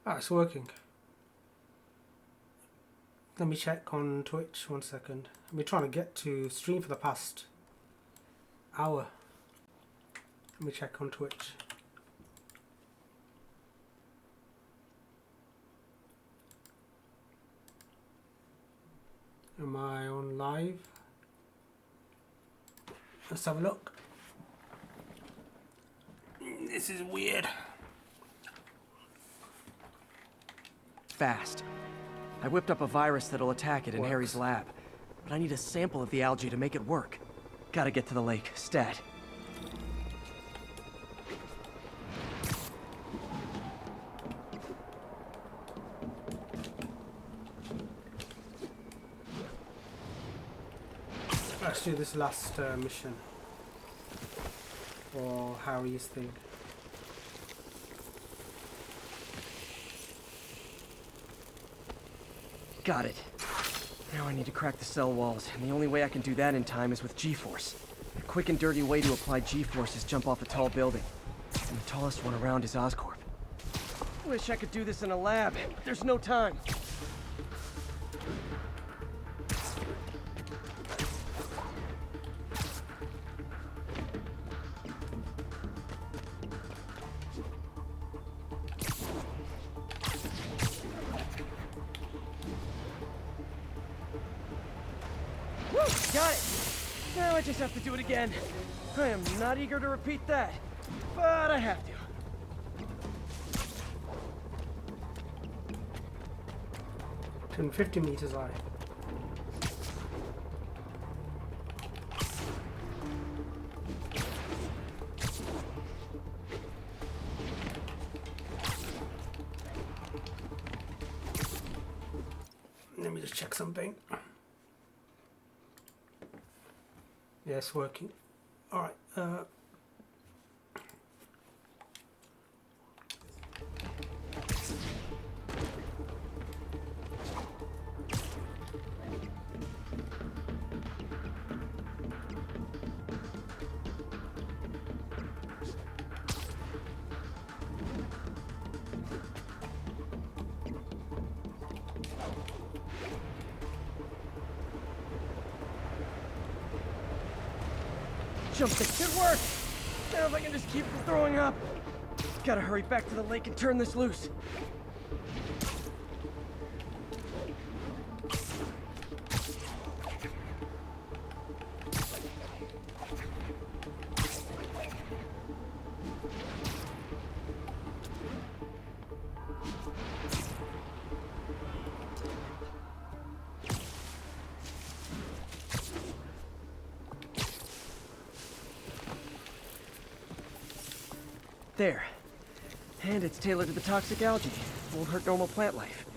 Ah, it's working. Let me check on Twitch, 1 second. I've been trying to get to stream for the past hour. Let me check on Twitch. Am I on live? Let's have a look. This is weird. Fast. I whipped up a virus that'll attack it in Harry's lab, but I need a sample of the algae to make it work. Gotta get to the lake, stat. Let's do this last mission for Harry's thing. Got it. Now I need to crack the cell walls, and the only way I can do that in time is with G-force. A quick and dirty way to apply G-force is jump off a tall building. And the tallest one around is Oscorp. Wish I could do this in a lab, but there's no time. Got it! Now I just have to do it again. I am not eager to repeat that, but I have to. Turn 50 meters high. Let me just check something. Yes, working. All right. Jump stick should work! Now if I can just keep from throwing up. Gotta hurry back to the lake and turn this loose. There. And it's tailored to the toxic algae. Won't hurt normal plant life.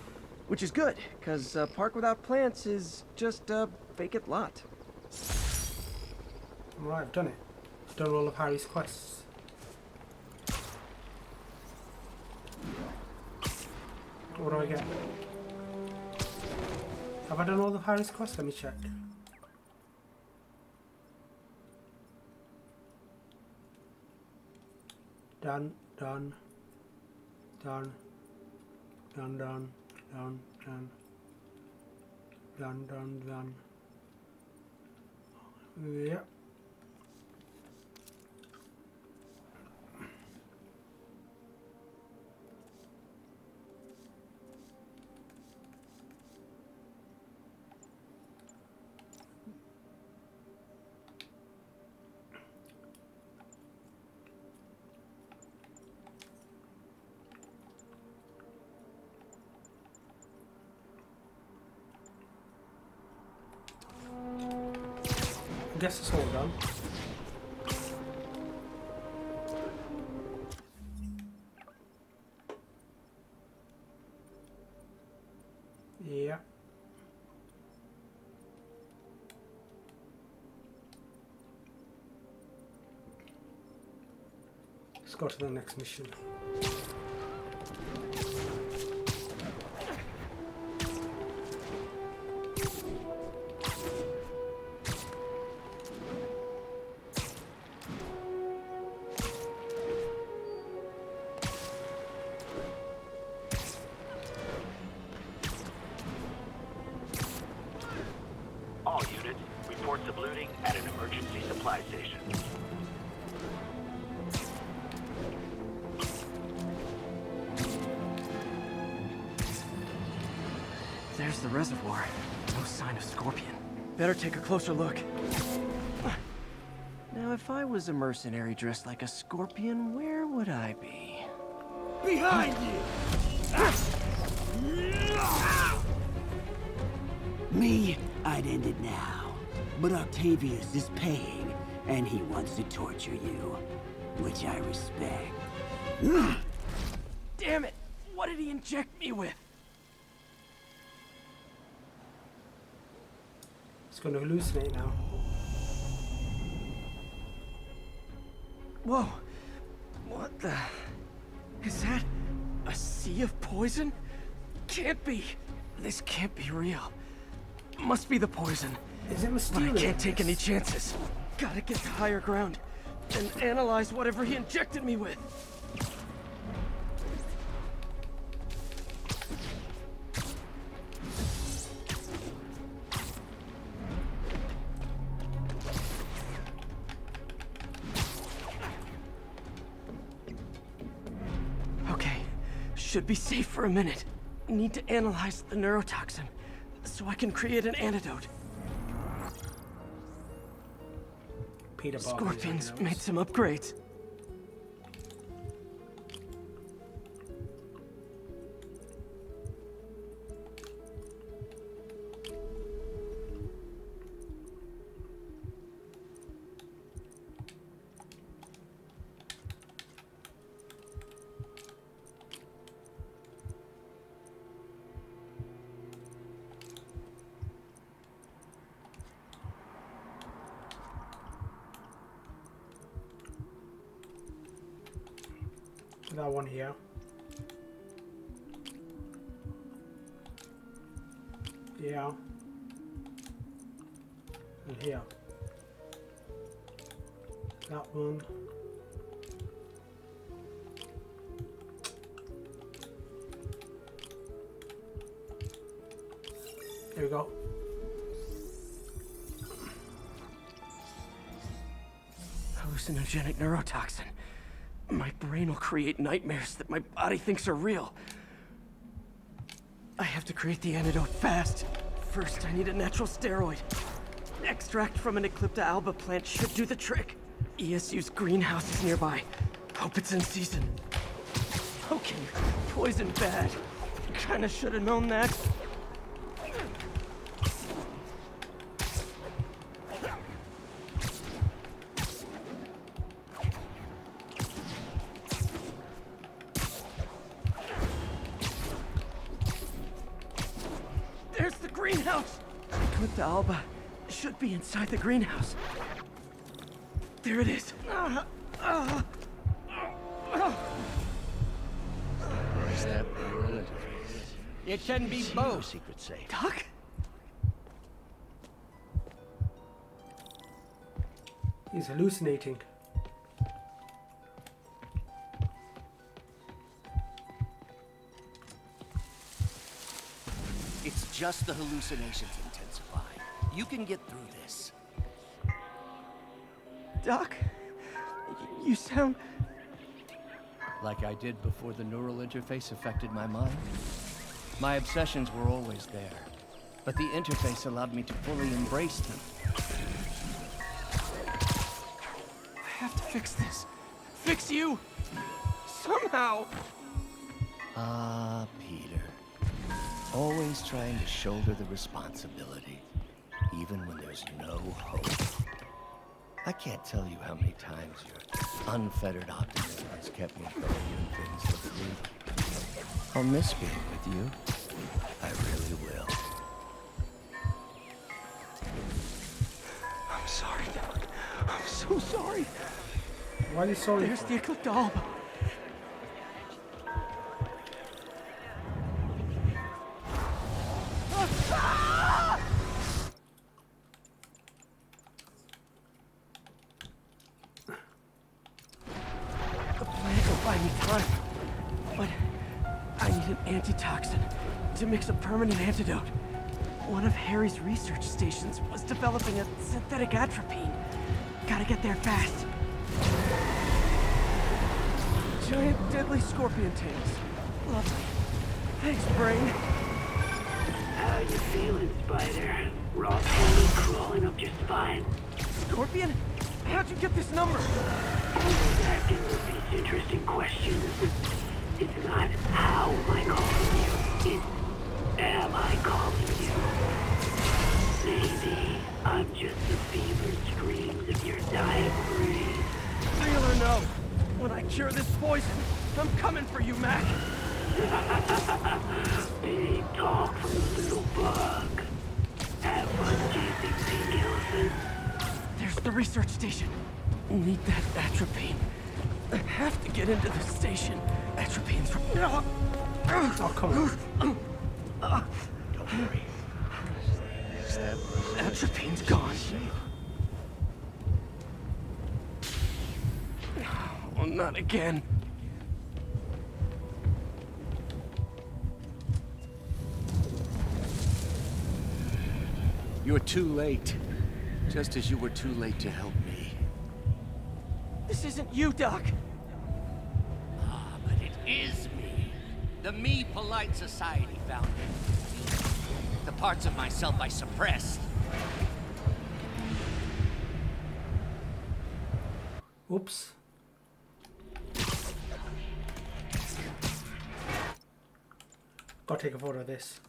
Which is good, because a park without plants is just a vacant lot. Alright, I've done it. I've done all of Harry's quests. What do I get? Have I done all of Harry's quests? Let me check. Done, done, done, done, done, done, done, done, done, done. Yep. I guess it's all done. Yeah. Let's go to the next mission. There's the reservoir. No sign of Scorpion. Better take a closer look. Now, if I was a mercenary dressed like a Scorpion, where would I be? Behind you! Me, I'd end it now. But Octavius is paying, and he wants to torture you. Which I respect. Damn it! What did he inject me with? It's going to hallucinate now. Whoa! What the... Is that a sea of poison? Can't be. This can't be real. Must be the poison. Is it But mysterious? I can't take any chances. Gotta get to higher ground and analyze whatever he injected me with. Okay, should be safe for a minute. Need to analyze the neurotoxin so I can create an antidote. Peter Parker, Scorpion's yeah, made some upgrades. That one here. Yeah. And here. That one. There we go. Hallucinogenic neurotoxin. My brain will create nightmares that my body thinks are real. I have to create the antidote fast. First, I need a natural steroid. Extract from an Eclipta alba plant should do the trick. ESU's greenhouse is nearby. Hope it's in season. Okay, poison bad. Kinda should have known that. There's the greenhouse! Eclipta alba should be inside the greenhouse. There it is. Where's that neural interface? It can be both. Secret safe. Doc? He's hallucinating. It's just the hallucinations intensify. You can get through this. Doc? You sound... Like I did before the neural interface affected my mind. My obsessions were always there, but the interface allowed me to fully embrace them. I have to fix this. Fix you! Somehow! Ah, Peter. Always trying to shoulder the responsibility, even when there's no hope. I can't tell you how many times your unfettered optimism has kept me going when things look bleak. I'll miss being with you. I really will. I'm sorry, Doc. I'm so sorry. Why are you sorry There's for? the Eclipta alba. The plant will buy me time, but I need an antitoxin to mix a permanent antidote. One of Harry's research stations was developing a synthetic atropine. Gotta get there fast. Giant deadly scorpion tanks. Lovely. Thanks, brain. How you feeling, Spider? Raw tummy crawling up your spine? Scorpion? How'd you get this number? Always asking these interesting questions. It's not how am I calling you, it's am I calling you? Maybe I'm just the fevered screams of your dying breed. Real or no, when I cure this poison, I'm coming for you, Mac. Big talk from the little bug. Have fun chasing pink elephants. There's the research station. Need that atropine. I have to get into the station. Atropine's from... Oh, come on. Don't worry. Atropine's gone. Oh, not again. You're too late. Just as you were too late to help me. This isn't you, Doc. Ah, but it is me. The me polite society found it. The parts of myself I suppressed. Oops. Gotta take a photo of this.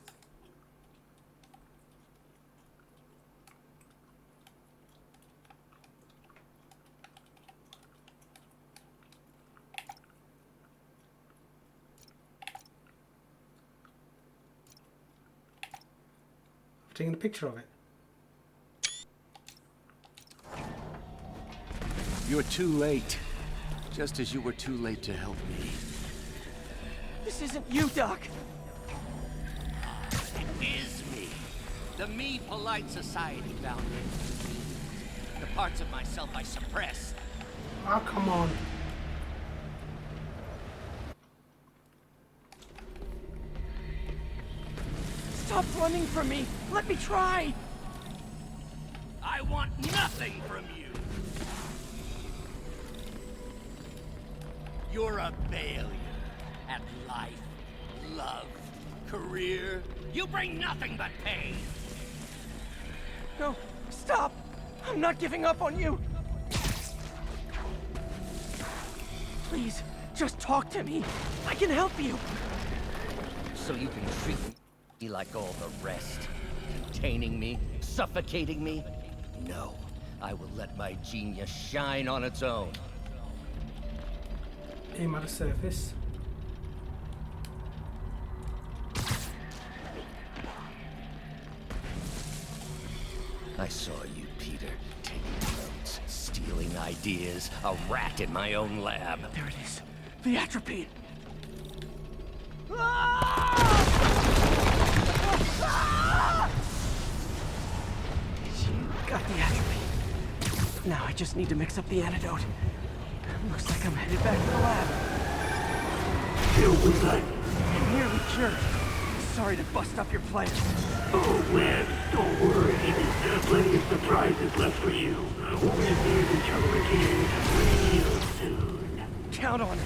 I'm taking a picture of it. You're too late. Just as you were too late to help me. This isn't you, Doc. It is me. The me polite society found it. The parts of myself I suppressed. Oh, come on. Stop running from me. Let me try. I want nothing from you. You're a failure at life, love, career. You bring nothing but pain. No, stop. I'm not giving up on you. Please, just talk to me. I can help you. So you can treat me like all the rest. Containing me, suffocating me. No, I will let my genius shine on its own. Aim at the surface. I saw you, Peter, taking notes, stealing ideas, a rat in my own lab. There it is. The atropine. You got the atropine. Now I just need to mix up the antidote. Looks like I'm headed back to the lab. Deal with that. I'm nearly cured. Sorry to bust up your plan. Oh, Webb, don't worry. There's plenty of surprises left for you. We'll be near each other again real soon. Count on it.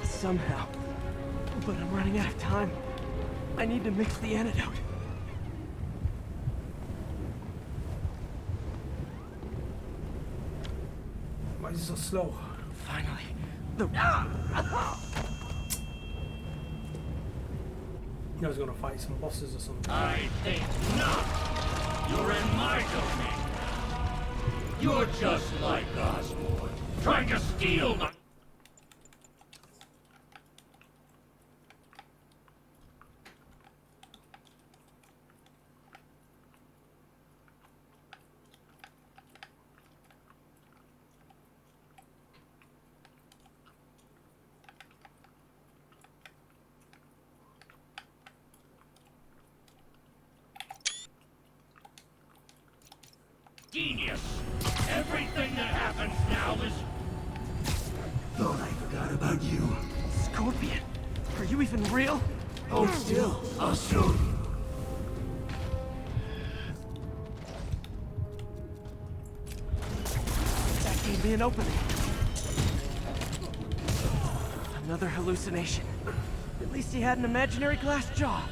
Somehow. But I'm running out of time. I need to mix the antidote. Why is it so slow? Finally. The... I was gonna fight some bosses or something. I think not. You're in my domain. You're just like Osborn, trying to steal my... genius. Everything that happens now is... Thought I forgot about you. Scorpion, are you even real? Hold still. I'll show you. That gave me an opening. Another hallucination. At least he had an imaginary glass jaw.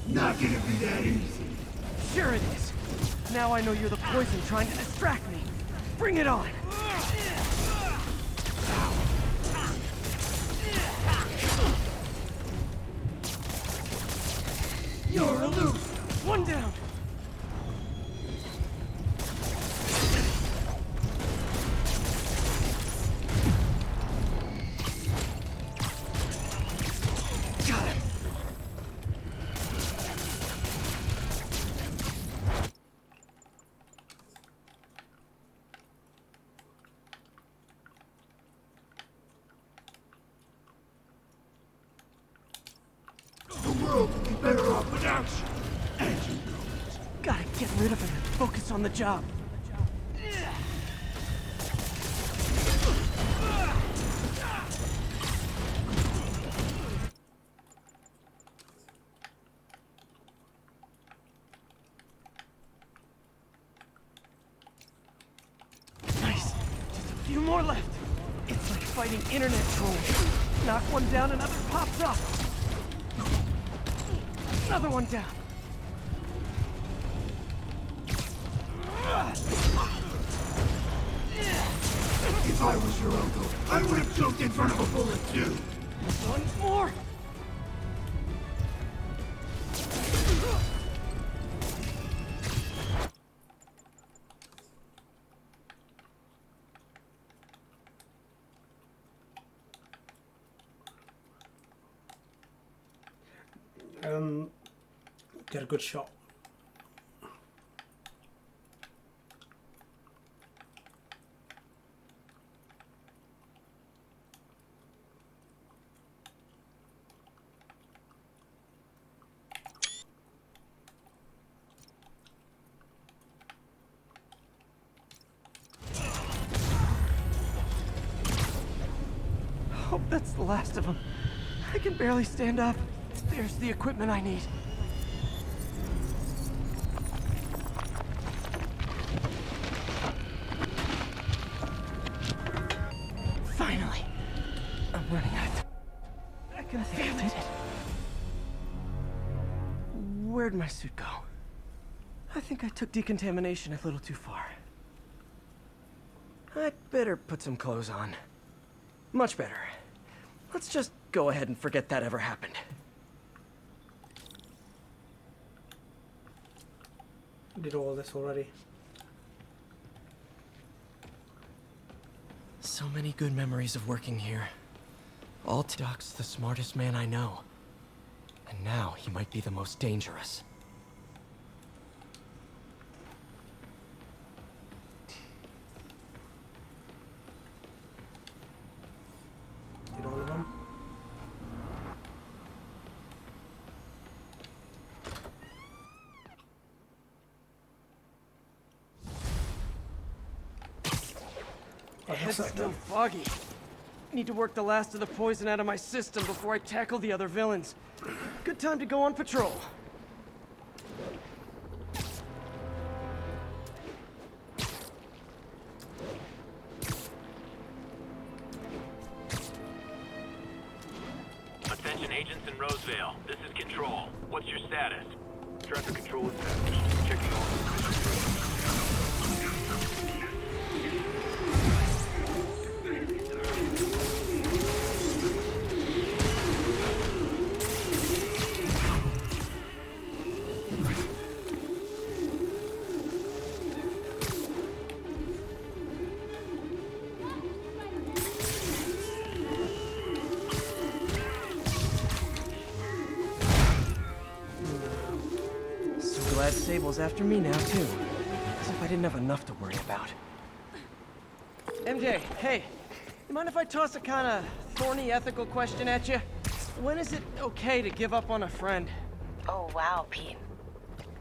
Not gonna be that easy. Sure it is. Now I know you're the poison trying to distract me. Bring it on! You're a loser! One down! Got him! The world would be better off without you. And you know it. Gotta get rid of him and focus on the job. Nice. Just a few more left. It's like fighting internet trolls. Knock one down, another pops up. Another one down. If I was your uncle, I would have choked in front of a bullet too. One more. Get a good shot. Hope that's the last of them. I can barely stand up. There's the equipment I need. Finally. I'm running out of... I can feel it. Where'd my suit go? I think I took decontamination a little too far. I'd better put some clothes on. Much better. Let's just go ahead and forget that ever happened. Did all this already. So many good memories of working here. All Doc's the smartest man I know. And now he might be the most dangerous. Did all of them? My head's still foggy. Need to work the last of the poison out of my system before I tackle the other villains. Good time to go on patrol. Attention agents in Roseville. This is Control. What's your status? Traffic control established. Checking all glad Sable's after me now, too. As if I didn't have enough to worry about. MJ, hey. You mind if I toss a kinda thorny ethical question at you? When is it okay to give up on a friend? Oh, wow, Pete.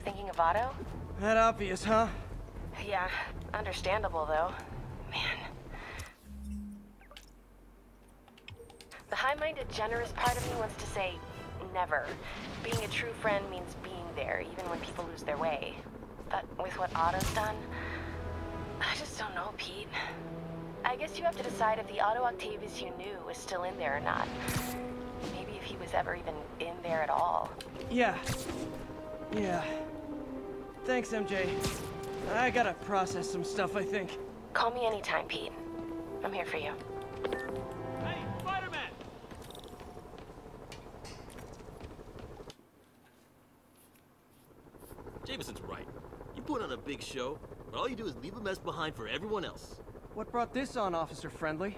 Thinking of Otto? That obvious, huh? Yeah, understandable, though. Man. The high-minded, generous part of me wants to say, never. Being a true friend means being there, even when people lose their way. But with what Otto's done, I just don't know, Pete. I guess you have to decide if the Otto Octavius you knew is still in there or not. Maybe if he was ever even in there at all. Yeah. Thanks, MJ. I gotta process some stuff, I think. Call me anytime, Pete. I'm here for you. Hey, Spider-Man! Jameson's right. You put on a big show, but all you do is leave a mess behind for everyone else. What brought this on, Officer Friendly?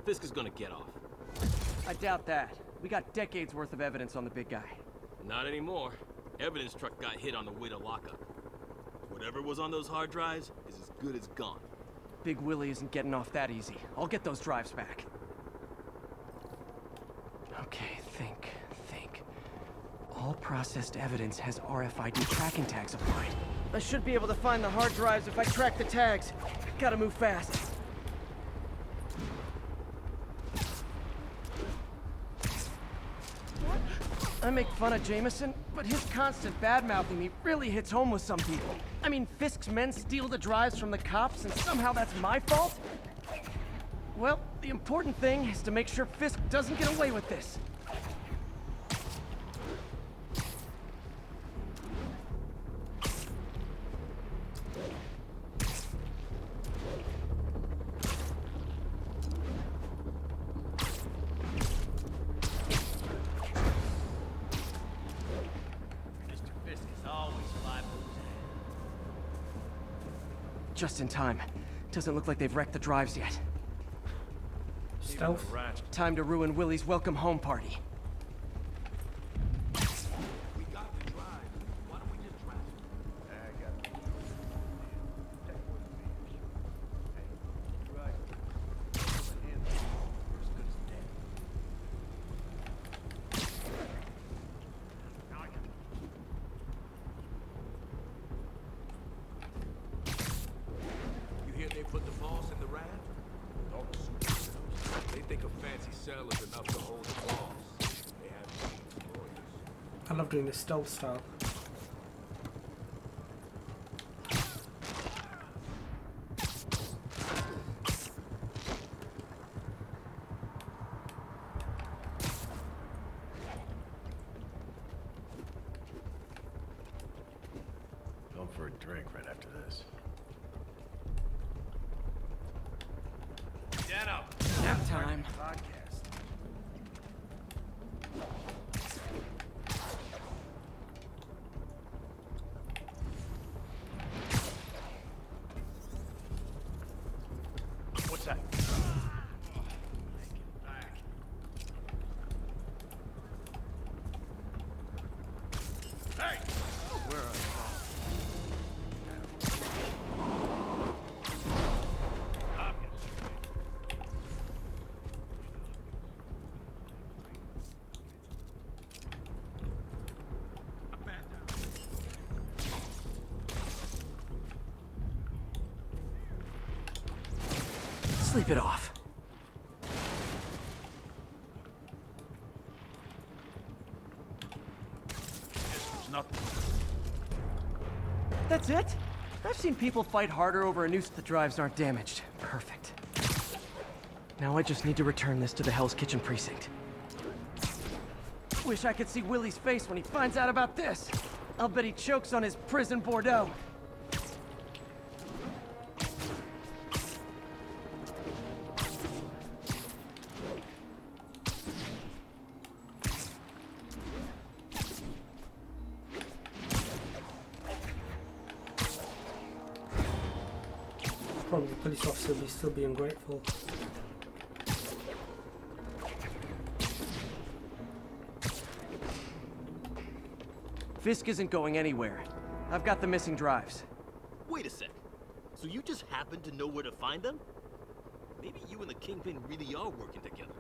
Fisk is gonna get off. I doubt that. We got decades worth of evidence on the big guy. Not anymore. Evidence truck got hit on the way to lockup. Whatever was on those hard drives is as good as gone. Big Willie isn't getting off that easy. I'll get those drives back. Okay, think. All processed evidence has RFID tracking tags applied. I should be able to find the hard drives if I track the tags. Gotta move fast. I make fun of Jameson, but his constant bad-mouthing me really hits home with some people. I mean, Fisk's men steal the drives from the cops, and somehow that's my fault? Well, the important thing is to make sure Fisk doesn't get away with this. Just in time. Doesn't look like they've wrecked the drives yet. Stealth. Time to ruin Willie's welcome home party. They put the boss in the raft? All the superheroes. They think a fancy cell is enough to hold the boss. They have lawyers. I love doing this stealth style. Going for a drink right after this. Nap time. What's that? Hey! Where are you? Sleep it off. That's it? I've seen people fight harder over a noose. The drives aren't damaged. Perfect. Now I just need to return this to the Hell's Kitchen precinct. Wish I could see Willie's face when he finds out about this. I'll bet he chokes on his prison Bordeaux. Probably the police officer will still be ungrateful. Fisk isn't going anywhere. I've got the missing drives. Wait a sec. So you just happen to know where to find them? Maybe you and the Kingpin really are working together.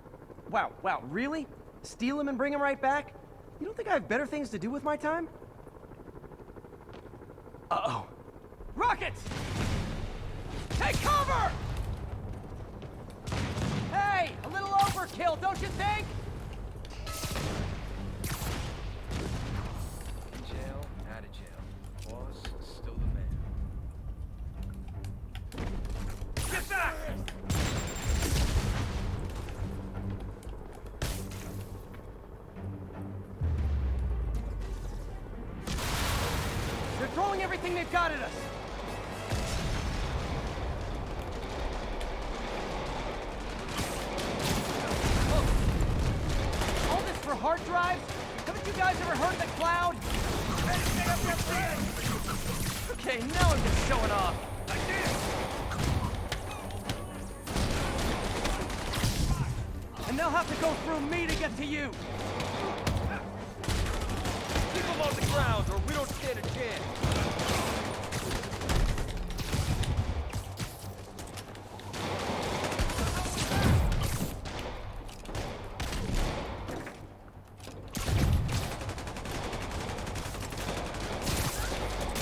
Wow, really? Steal him and bring him right back? You don't think I have better things to do with my time? Uh-oh. Rockets! Take cover! Hey, a little overkill, don't you think? In jail, out of jail. Boss is still the man. Get back! They're throwing everything they've got at us. All this for hard drives? Haven't you guys ever heard of the cloud? Okay, now I'm just showing off. And they'll have to go through me to get to you. Keep them on the ground or we don't stand a chance.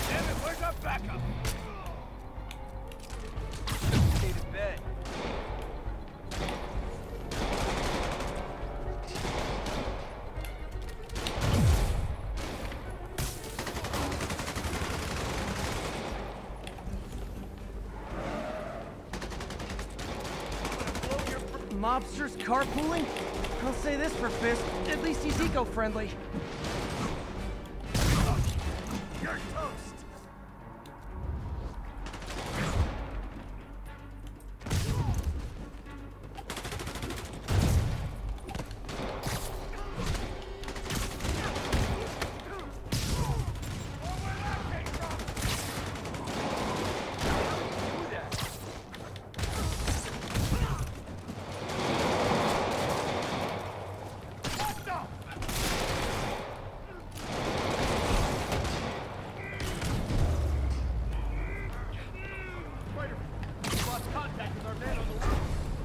Damn it, where's our backup? Stay to bed. Mobsters carpooling? I'll say this for Fisk, at least he's eco-friendly. You're toast!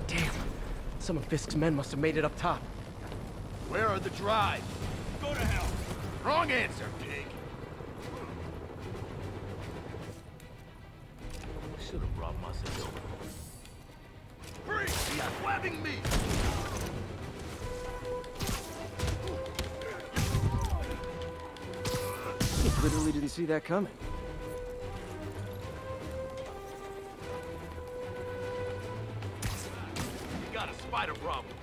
Damn, some of Fisk's men must have made it up top. Where are the drives? Go to hell! Wrong answer, pig! Should have brought myself over. Freeze! He's webbing me! Literally didn't see that coming. We got a spider problem.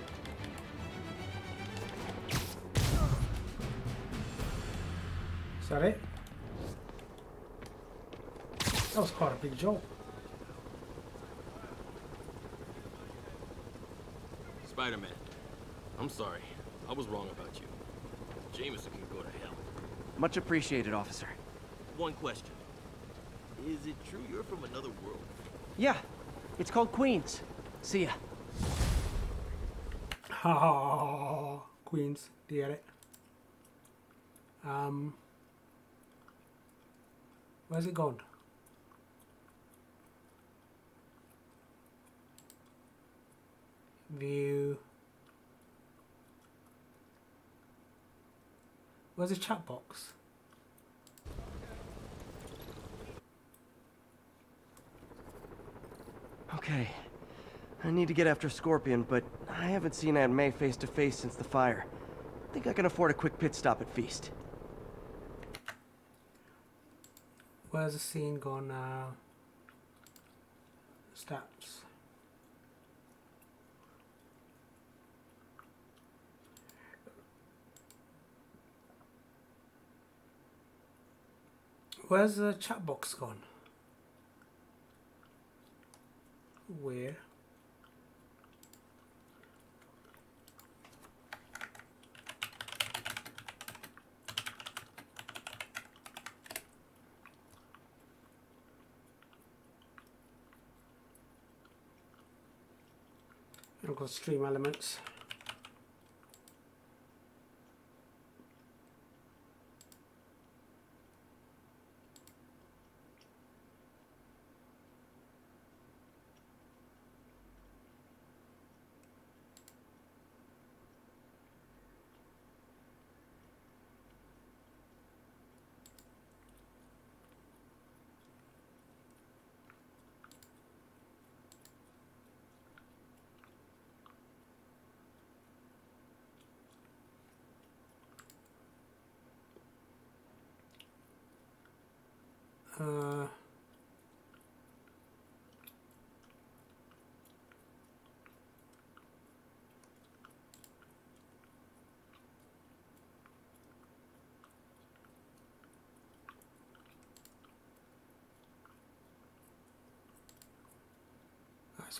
Is that it? That was quite a big job. Spider-Man, I'm sorry. I was wrong about you. Jameson can go to hell. Much appreciated, officer. One question. Is it true you're from another world? Yeah, it's called Queens. See ya. Ha Queens, do you get it? Where's it gone? View. Where's the chat box? Okay. I need to get after Scorpion, but I haven't seen Aunt May face to face since the fire. I think I can afford a quick pit stop at Feast. Where's the scene gone now? Stats. Where's the chat box gone? Where? I've got stream elements. It's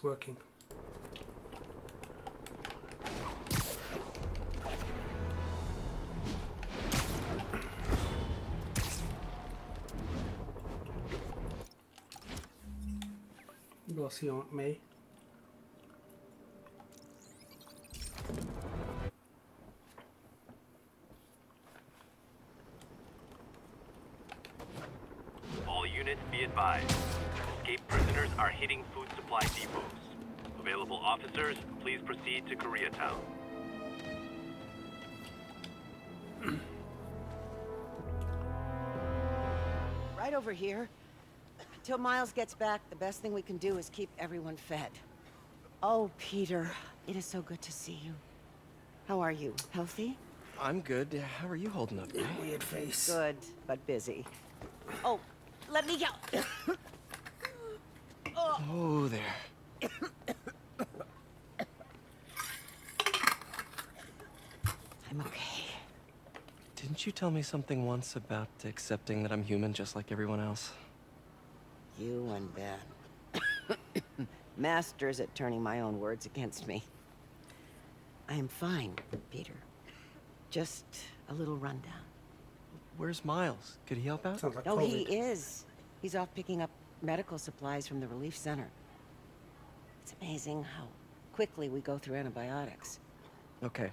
working. We'll see Aunt May. All units be advised. Escaped prisoners are hitting food supply depots. Available officers, please proceed to Koreatown. Right over here. Until Miles gets back, the best thing we can do is keep everyone fed. Oh, Peter, it is so good to see you. How are you? Healthy? I'm good. How are you holding up, man? Weird face. Good, but busy. Oh, let me go. Oh, there. I'm okay. Didn't you tell me something once about accepting that I'm human just like everyone else? You and Ben. Masters at turning my own words against me. I am fine, Peter. Just a little rundown. Where's Miles? Could he help out? Sounds like Oh, COVID. he is. He's off picking up medical supplies from the relief center. It's amazing how quickly we go through antibiotics. Okay.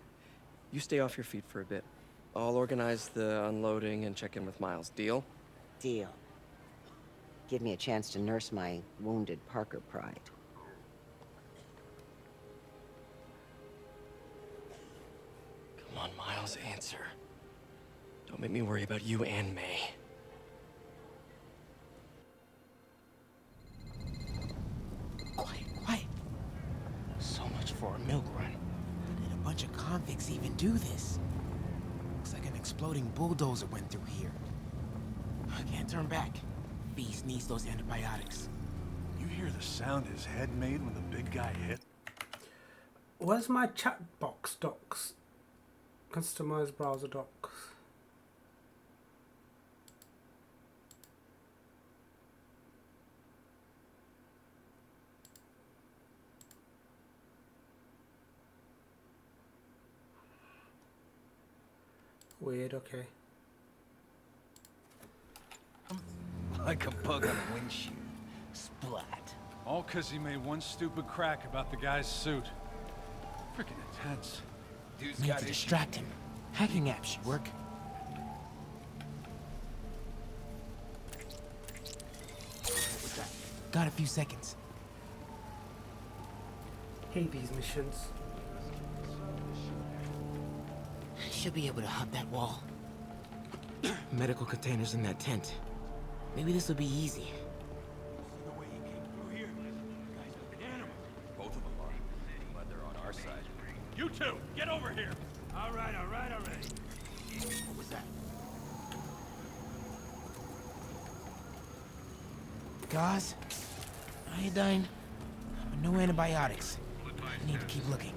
You stay off your feet for a bit. I'll organize the unloading and check in with Miles. Deal? Deal. Give me a chance to nurse my wounded Parker pride. Come on, Miles, answer. Don't make me worry about you and May. Quiet, quiet. So much for a milk run. How did a bunch of convicts even do this? Looks like an exploding bulldozer went through here. I can't turn back. Beast needs those antibiotics. You hear the sound his head made when the big guy hit? Where's my chat box docs? Customize browser docs. Weird, okay. Like a bug on a windshield. Splat. All 'cause he made one stupid crack about the guy's suit. Freaking intense. Dude's Need got to issues. distract him. Hacking app should work. Got a few seconds. Hate these missions. Should be able to hop that wall. Medical containers in that tent. Maybe this will be easy. Both of them are. But they're on our side. You two, get over here! All right, already. What was that? Gauze, iodine, but no antibiotics. Need to keep looking.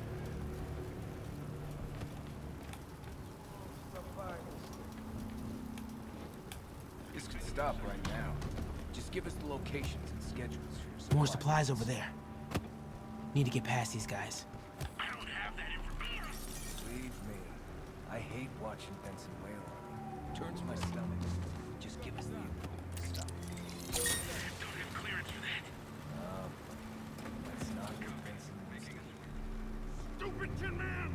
This could stop right now. Just give us the locations and schedules for your More supplies over there. Need to get past these guys. I don't have that information. Believe me, I hate watching Benson wail on me. Turns my stomach. Just give us the info. Stop. Don't have clearance for that. That's not what Benson wants to hear. Stupid Tin Man!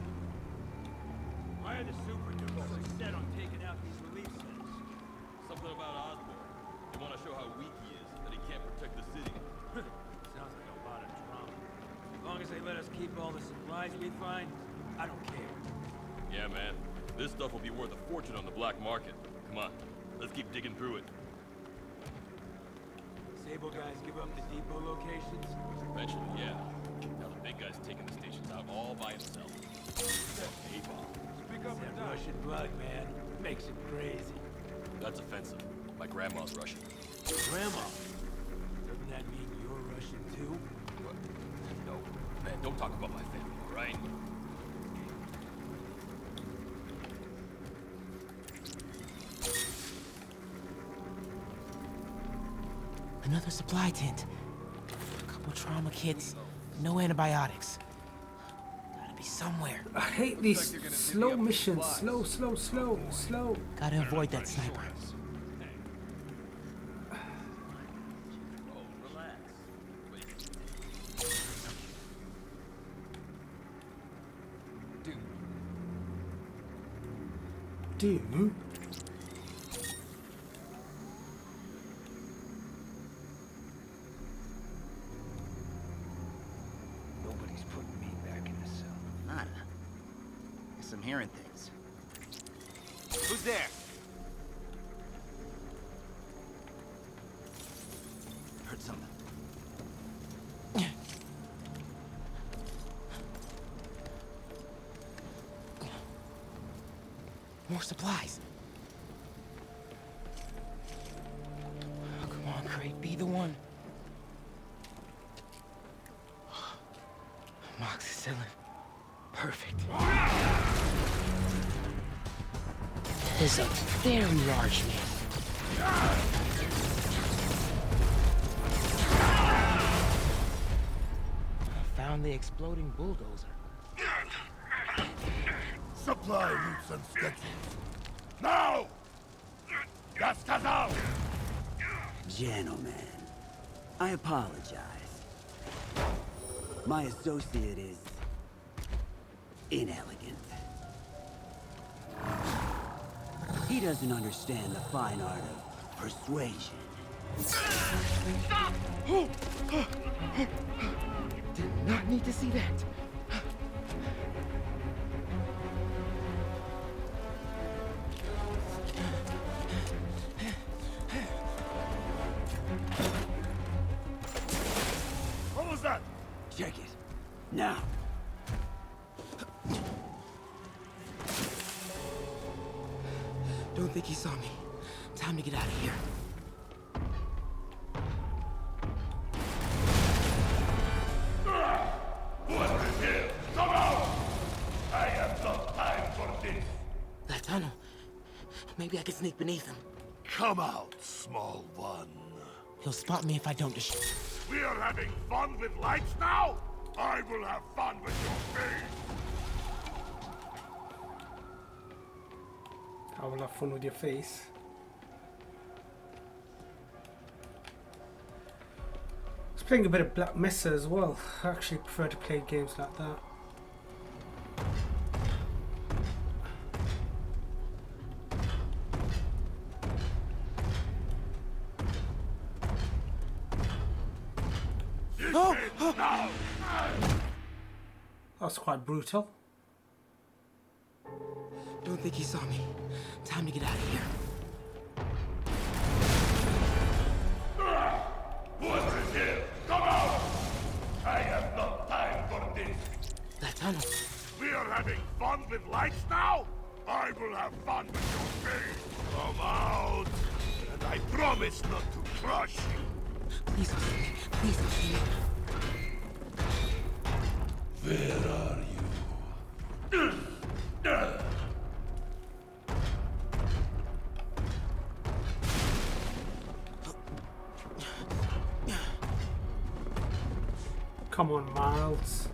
Why are the super dudes so set on taking out these relief centers? Something about Osborn. They want to show how weak he is, that he can't protect the city. Sounds like a lot of drama. As long as they let us keep all the supplies we find, I don't care. Yeah, man. This stuff will be worth a fortune on the black market. Come on, let's keep digging through it. Sable guys give up the depot locations? Eventually, yeah. Now the big guy's taking the stations out all by himself. A-bomb. Speak up that Russian blood, man. Makes him crazy. That's offensive. My grandma's Russian. Grandma, doesn't that mean you're Russian too? What? No, man, don't talk about my family, all right? Another supply tent. A couple trauma kits. No antibiotics. Gotta be somewhere. I hate these slow missions. Slow. Gotta avoid that sniper. Do? Nobody's putting me back in the cell. Nada. Guess I'm hearing things. Who's there? Heard something. More supplies. Oh, come on, Crate, be the one. Amoxicillin. Perfect. There's a very large man. Found the exploding bulldozer. Supply routes and schedules. Now! Das сказал! Gentlemen, I apologize. My associate is inelegant. He doesn't understand the fine art of persuasion. Stop! Did not need to see that. What was that? Check it. Now. Don't think he saw me. Time to get out of here. Whoever is here, come out! I have no time for this. That tunnel. Maybe I can sneak beneath him. Come out, small one. He'll spot me if I don't just... We are having fun with lights now? I will have fun with your face. I will have fun with your face. I was playing a bit of Black Mesa as well. I actually prefer to play games like that. That was quite brutal. Don't think he saw me. Time to get out of here. Whoever is here, come out! I have no time for this. That tunnel. We are having fun with lights now? I will have fun with your face. Come out! And I promise not to crush you. Please don't see me. Please don't see me. Where are you? Come on, Miles.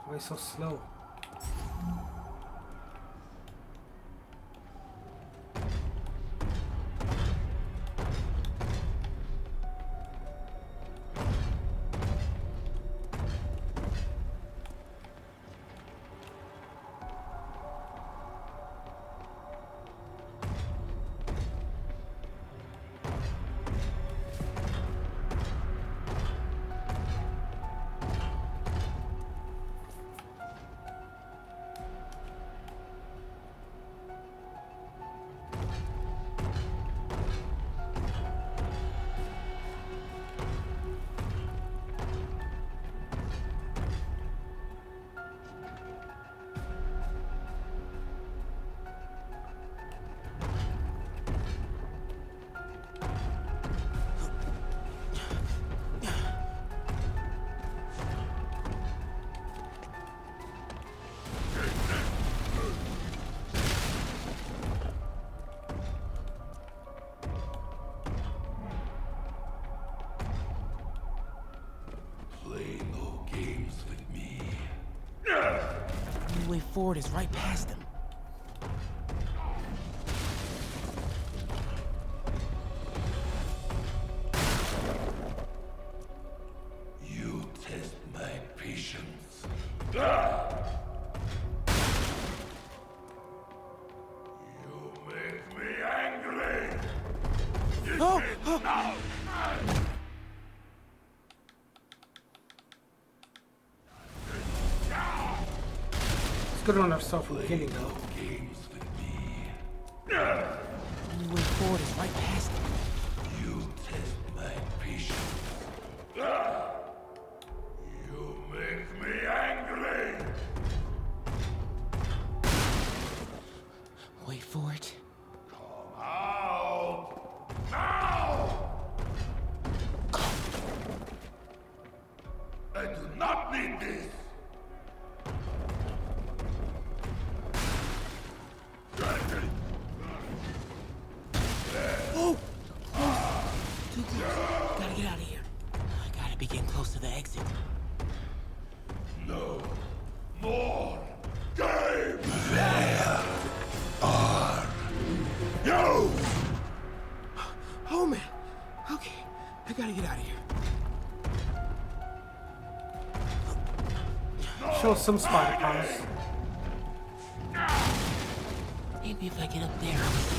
Why so slow? way forward is right past them. You test my patience. You make me angry. This is now. It's good on ourselves from the beginning though. Only way forward is right past them. You test my patience. You make me angry. Wait for it. Come out now. I do not need this. Oh! Too close. Gotta get out of here. I gotta be getting close to the exit. No more games. Where are you? Oh man. Okay. I gotta get out of here. Show some spider powers. Maybe if I get up there, I'll see.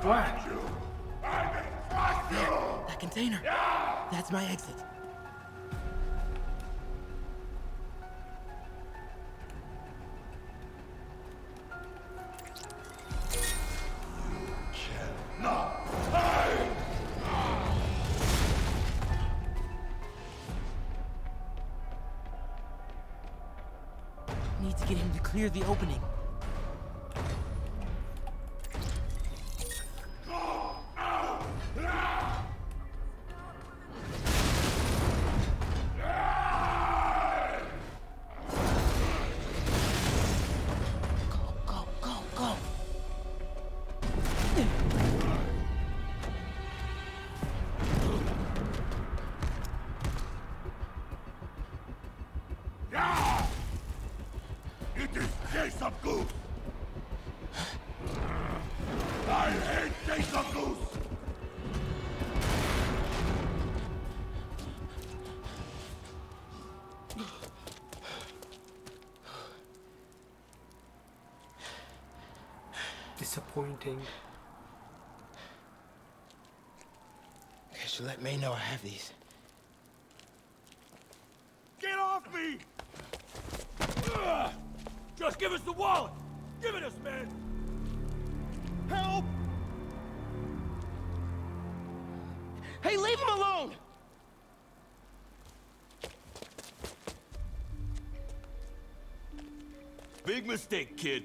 What? That container. That's my exit. Need to get him to clear the opening. It is Case of Goose! I hate Case of Goose! Disappointing. Okay, so let May know I have these. Get off me! Just give us the wallet! Give it us, man! Help! Hey, leave him alone! Big mistake, kid.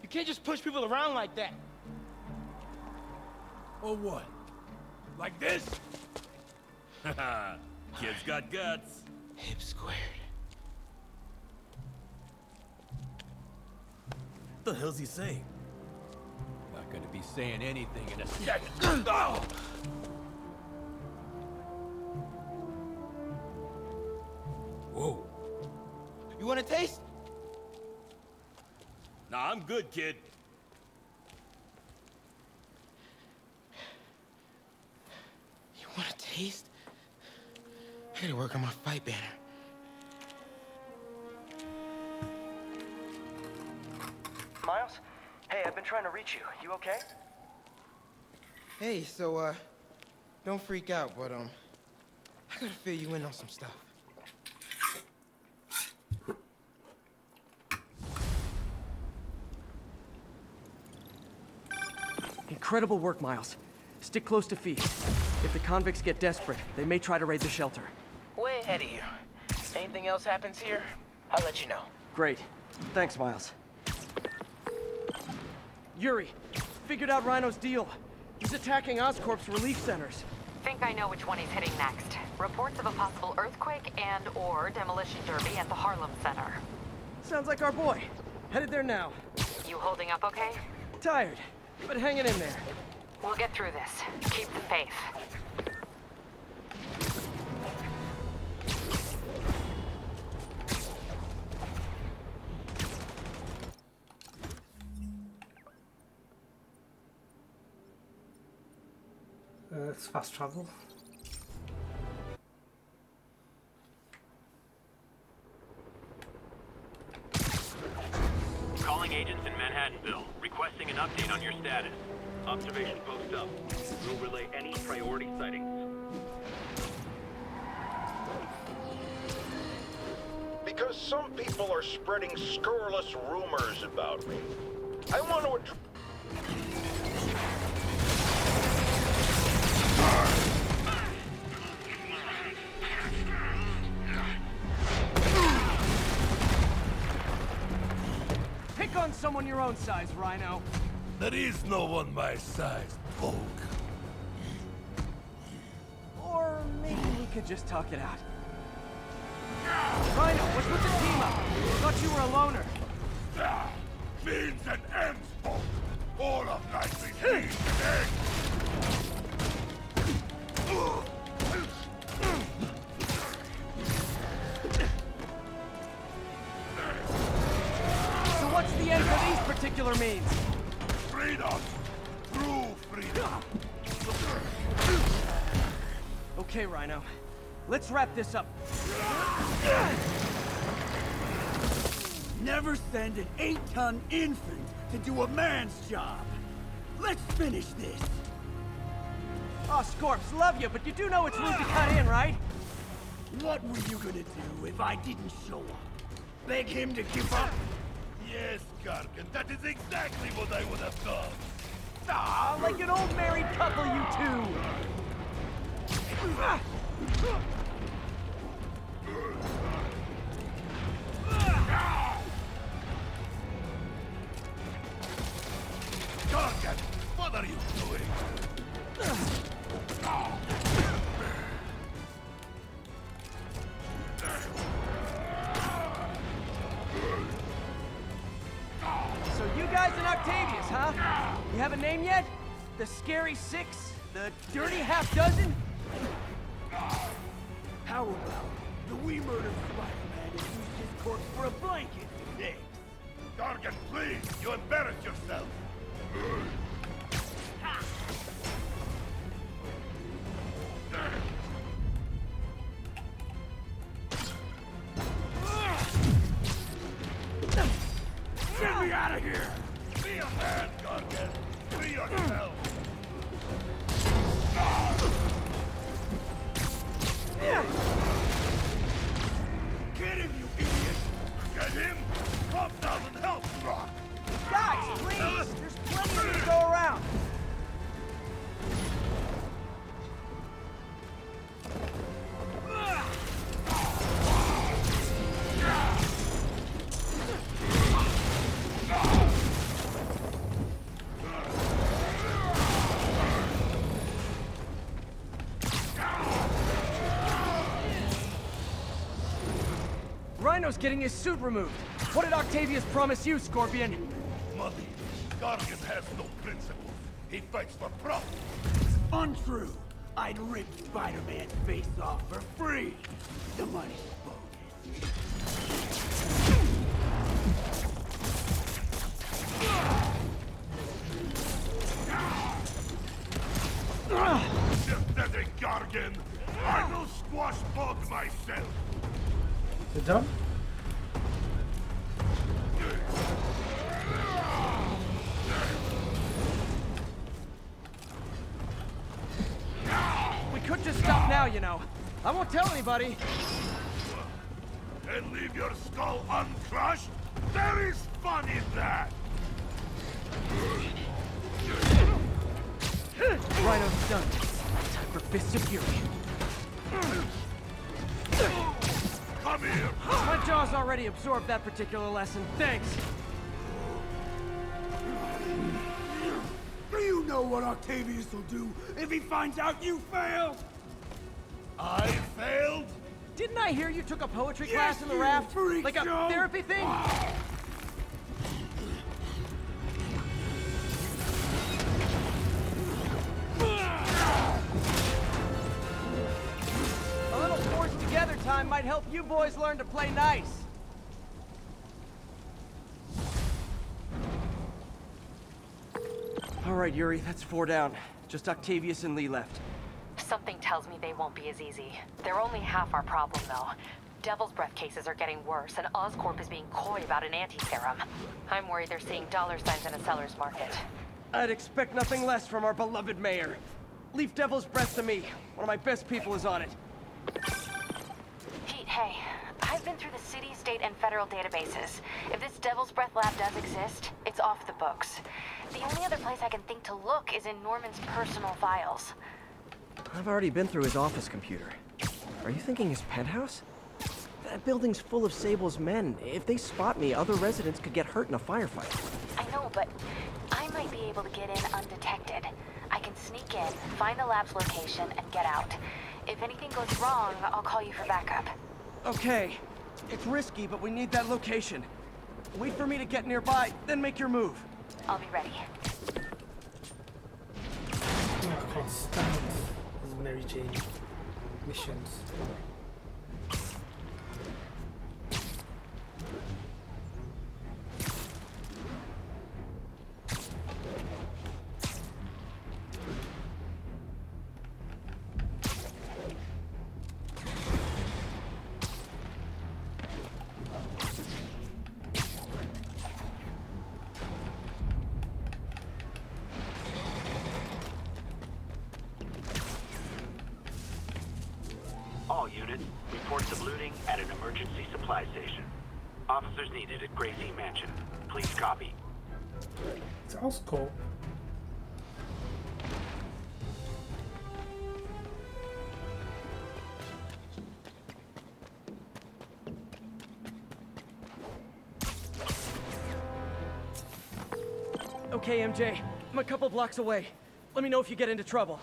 You can't just push people around like that. Or what? Like this? Haha, kid's got guts. Hip squared. What the hell's he saying? Not gonna be saying anything in a second. Oh! Whoa. You want a taste? Nah, I'm good, kid. You want a taste? I gotta work on my fight banner. Miles? Hey, I've been trying to reach you. You okay? Hey, so, don't freak out, but, I gotta fill you in on some stuff. Incredible work, Miles. Stick close to Feast. If the convicts get desperate, they may try to raid the shelter. Way ahead of you. Anything else happens here, I'll let you know. Great. Thanks, Miles. Yuri, figured out Rhino's deal. He's attacking Oscorp's relief centers. Think I know which one he's hitting next. Reports of a possible earthquake and/or demolition derby at the Harlem Center. Sounds like our boy. Headed there now. You holding up okay? Tired, but hanging in there. We'll get through this. Keep the faith. Let's fast travel. Calling agents in Manhattanville, requesting an update on your status. Observation post up. We'll relay any priority sightings. Because some people are spreading scurrilous rumors about me. I want to Pick on someone your own size, Rhino. There is no one my size, Poke. Or maybe we could just talk it out. Rhino, what's with the team up? Thought you were a loner. Means and ends, Poke. All of life is means and ends. So what's the end for these particular means? Freedom! True freedom! Okay, Rhino. Let's wrap this up. Never send an 8-ton infant to do a man's job. Let's finish this. Oh, Scorps, love you, but you do know it's rude to cut in, right? What were you gonna do if I didn't show up? Beg him to give up? Yes, Gargan, that is exactly what I would have done. Ah, like an old married couple, you two. Gargan, what are you doing? So you guys in Octavius, huh? You have a name yet? The Scary Six? The Dirty Half Dozen? How about the we murdered Spider-Man and used his corpse for a blanket? Hey. Gargan, please, you embarrass yourself. Get me out of here! Be a man, Gargan. Free yourself. Get him, you idiot! Get him? Come down and help, Rock. Guys, please! There's plenty of you to go around. Rhino's getting his suit removed. What did Octavius promise you, Scorpion? Money. Gargan has no principles. He fights for profit. Untrue. I'd rip Spider-Man's face off for free. The money's Pathetic Gargan. I will squash both myself. Is it done? We could just stop now, you know. I won't tell anybody. And leave your skull uncrushed? There is fun in that! Rhino's done. Time for Fists of Fury. Come here! My jaw's already absorbed that particular lesson. Thanks. Do you know what Octavius will do if he finds out you failed? I failed? Didn't I hear you took a poetry Yes, class in the you raft? freak Like a show. therapy thing? A little forced together time might help you boys learn to play nice. All right, Yuri, that's 4 down. Just Octavius and Lee left. Something tells me they won't be as easy. They're only half our problem, though. Devil's Breath cases are getting worse, and Oscorp is being coy about an anti-serum. I'm worried they're seeing dollar signs in a seller's market. I'd expect nothing less from our beloved mayor. Leave Devil's Breath to me. One of my best people is on it. Pete, hey. I've been through the city, state, and federal databases. If this Devil's Breath lab does exist, it's off the books. The only other place I can think to look is in Norman's personal files. I've already been through his office computer. Are you thinking his penthouse? That building's full of Sable's men. If they spot me, other residents could get hurt in a firefight. I know, but I might be able to get in undetected. I can sneak in, find the lab's location, and get out. If anything goes wrong, I'll call you for backup. Okay. It's risky, but we need that location. Wait for me to get nearby, then make your move. I'll be ready. I can't stand these Mary Jane missions. All units, reports of looting at an emergency supply station. Officers needed at Gracie Mansion. Please copy. It's Oscorp. Okay, MJ. I'm a couple blocks away. Let me know if you get into trouble.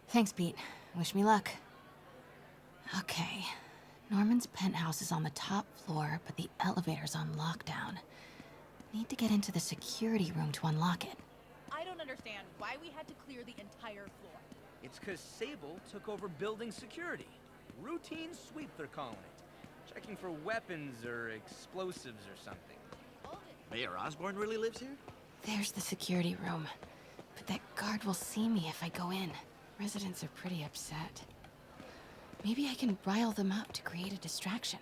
Thanks, Pete. Wish me luck. Okay. Norman's penthouse is on the top floor, but the elevator's on lockdown. Need to get into the security room to unlock it. I don't understand why we had to clear the entire floor. It's because Sable took over building security. Routine sweep, they're calling it. Checking for weapons or explosives or something. Mayor Osborn really lives here? There's the security room. But that guard will see me if I go in. Residents are pretty upset. Maybe I can rile them up to create a distraction.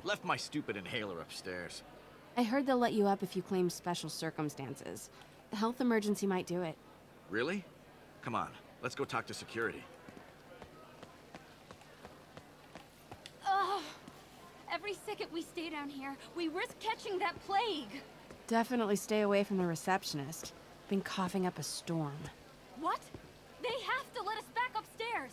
Left my stupid inhaler upstairs. I heard they'll let you up if you claim special circumstances. A health emergency might do it. Really? Come on, let's go talk to security. Ugh. Every second we stay down here, we risk catching that plague. Definitely stay away from the receptionist. Been coughing up a storm. What? They have to let us back upstairs.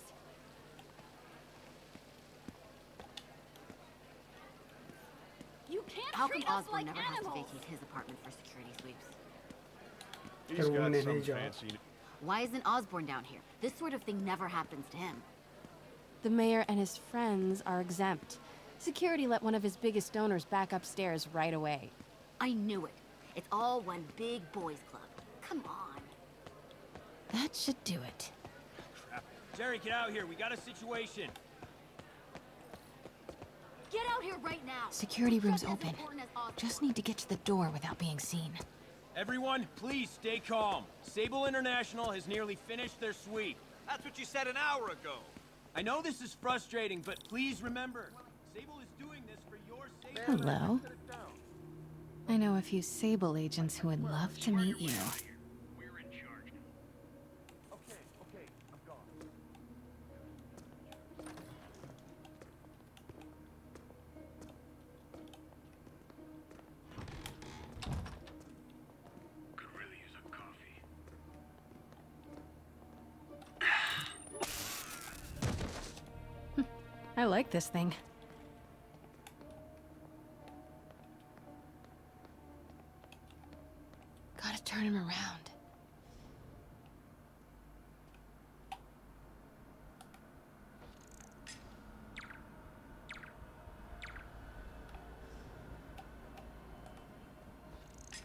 You can't How come treat us Osborn like never has to animals. vacate his apartment for security sweeps? He's got some fancy... Why isn't Osborn down here? This sort of thing never happens to him. The mayor and his friends are exempt. Security let one of his biggest donors back upstairs right away. I knew it. It's all one big boys club. Come on. That should do it. Jerry, get out here. We got a situation. Get out here right now. Security room's open. Just need to get to the door without being seen. Everyone, please stay calm. Sable International has nearly finished their sweep. That's what you said an hour ago. I know this is frustrating, but please remember, Sable is doing this for your safety. Hello. I know a few Sable agents who would love to meet you. I like this thing. Gotta turn him around.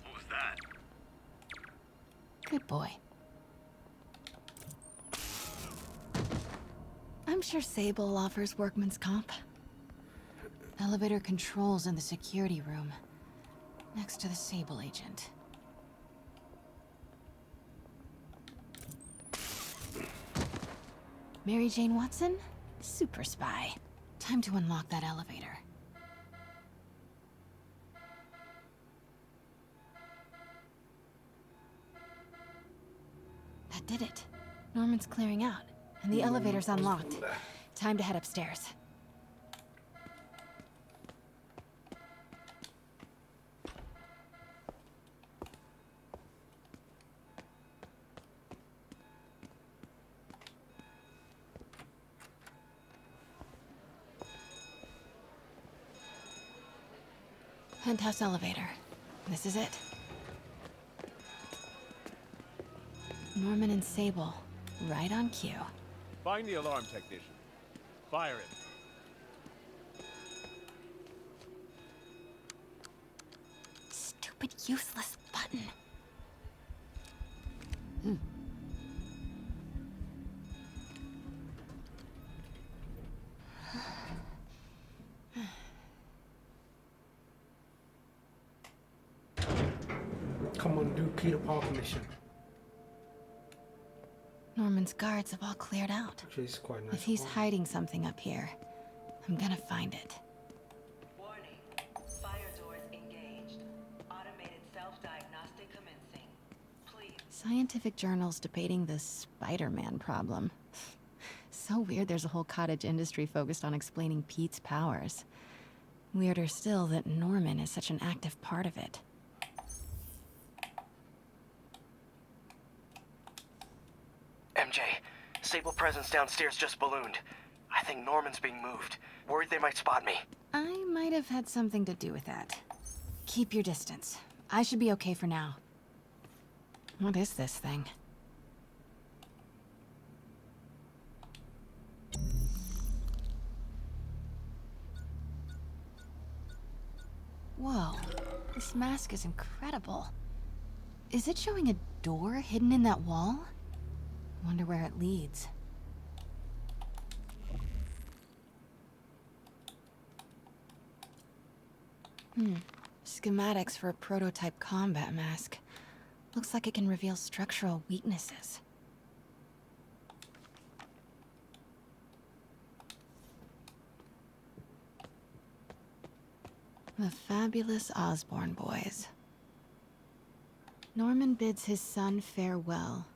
What was that? Good boy. I'm sure Sable offers workman's comp. Elevator controls in the security room, next to the Sable agent. Mary Jane Watson? Super spy. Time to unlock that elevator. That did it. Norman's clearing out, and the elevator's unlocked. Time to head upstairs. Penthouse elevator. This is it. Norman and Sable, right on cue. Find the alarm technician. Fire him. Stupid, useless button. Come on, do Peter Parker mission. Norman's guards have all cleared out. Actually, it's quite nice. If he's hiding something up here, I'm gonna find it. Warning. Fire doors engaged. Automated self-diagnostic commencing. Please. Scientific journals debating the Spider-Man problem. So weird there's a whole cottage industry focused on explaining Pete's powers. Weirder still that Norman is such an active part of it. MJ, Sable presence downstairs just ballooned. I think Norman's being moved. Worried they might spot me. I might have had something to do with that. Keep your distance. I should be okay for now. What is this thing? Whoa, this mask is incredible. Is it showing a door hidden in that wall? Wonder where it leads. Schematics for a prototype combat mask. Looks like it can reveal structural weaknesses. The fabulous Osborn boys. Norman bids his son farewell.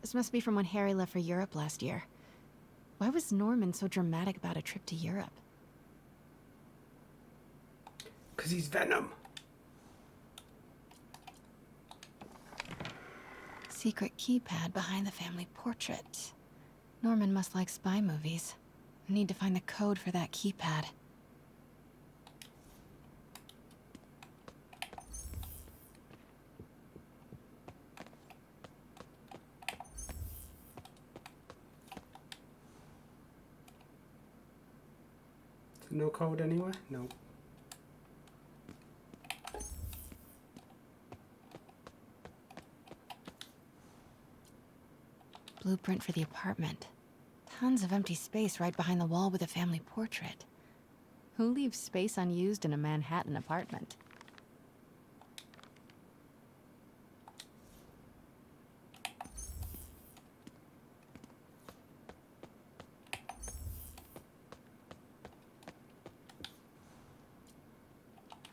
This must be from when Harry left for Europe last year. Why was Norman so dramatic about a trip to Europe? 'Cause he's Venom. Secret keypad behind the family portrait. Norman must like spy movies. I need to find the code for that keypad. No code anywhere? No. Blueprint for the apartment. Tons of empty space right behind the wall with a family portrait. Who leaves space unused in a Manhattan apartment?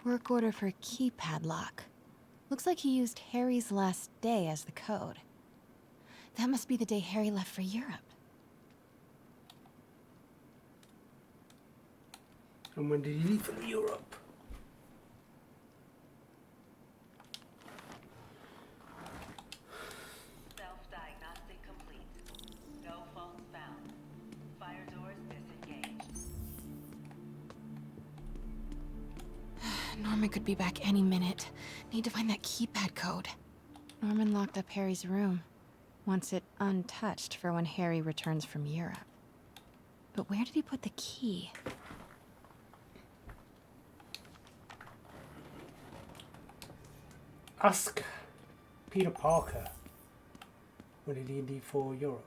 Work order for a keypad lock. Looks like he used Harry's last day as the code. That must be the day Harry left for Europe. And when did he leave for Europe? Self-diagnostic complete. No faults found. Fire doors disengaged. Norman could be back any minute. Need to find that keypad code. Norman locked up Harry's room. Wants it untouched for when Harry returns from Europe. But where did he put the key? Ask Peter Parker. What did he leave for Europe?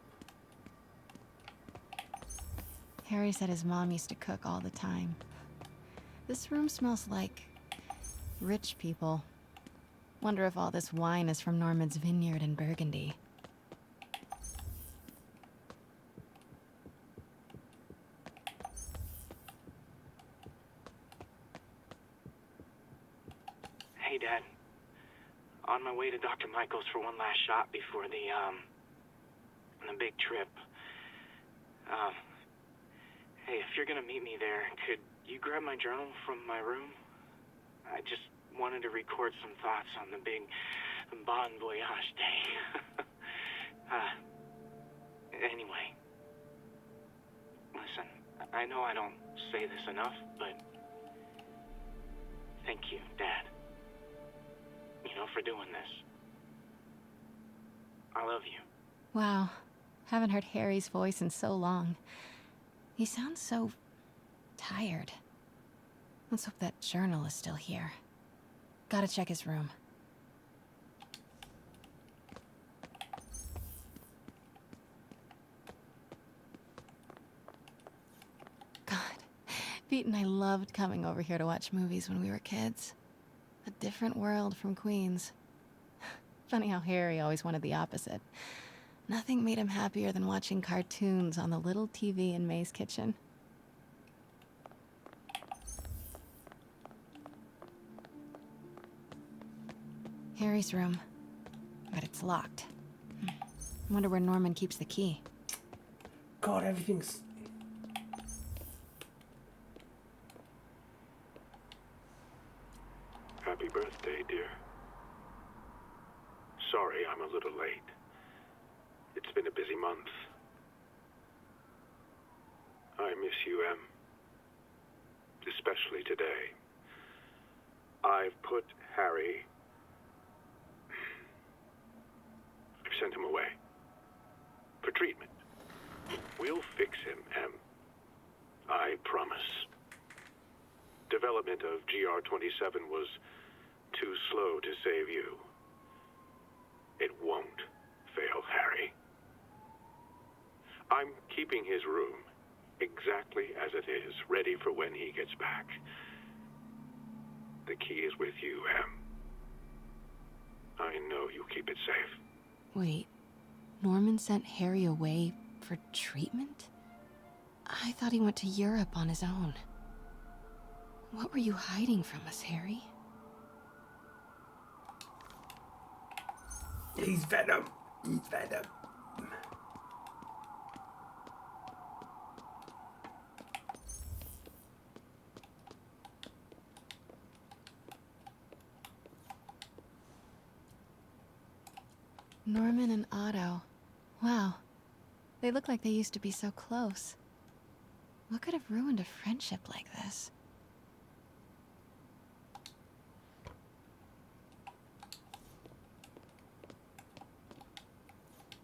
Harry said his mom used to cook all the time. This room smells like rich people. Wonder if all this wine is from Norman's vineyard in Burgundy. Hey, Dad. On my way to Dr. Michael's for one last shot before the big trip. Hey, if you're gonna meet me there, could you grab my journal from my room? I just wanted to record some thoughts on the big Bon Voyage day. Anyway. Listen, I know I don't say this enough, but thank you, Dad. You know, for doing this. I love you. Wow. Haven't heard Harry's voice in so long. He sounds so tired. Let's hope that journal is still here. Gotta check his room. God, Pete and I loved coming over here to watch movies when we were kids. A different world from Queens. Funny how Harry always wanted the opposite. Nothing made him happier than watching cartoons on the little TV in May's kitchen. Harry's room. But it's locked. Wonder where Norman keeps the key. God, everything's... Happy birthday, dear. Sorry I'm a little late. It's been a busy month. I miss you, Em. Especially today. I've put Harry... I've sent him away. For treatment. We'll fix him, Em. I promise. Development of GR-27 was too slow to save you. It won't fail Harry. I'm keeping his room exactly as it is, ready for when he gets back. The key is with you, Em. I know you keep it safe. Wait, Norman sent Harry away for treatment? I thought he went to Europe on his own. What were you hiding from us, Harry? He's Venom. He's Venom. Norman and Otto. Wow. They look like they used to be so close. What could have ruined a friendship like this?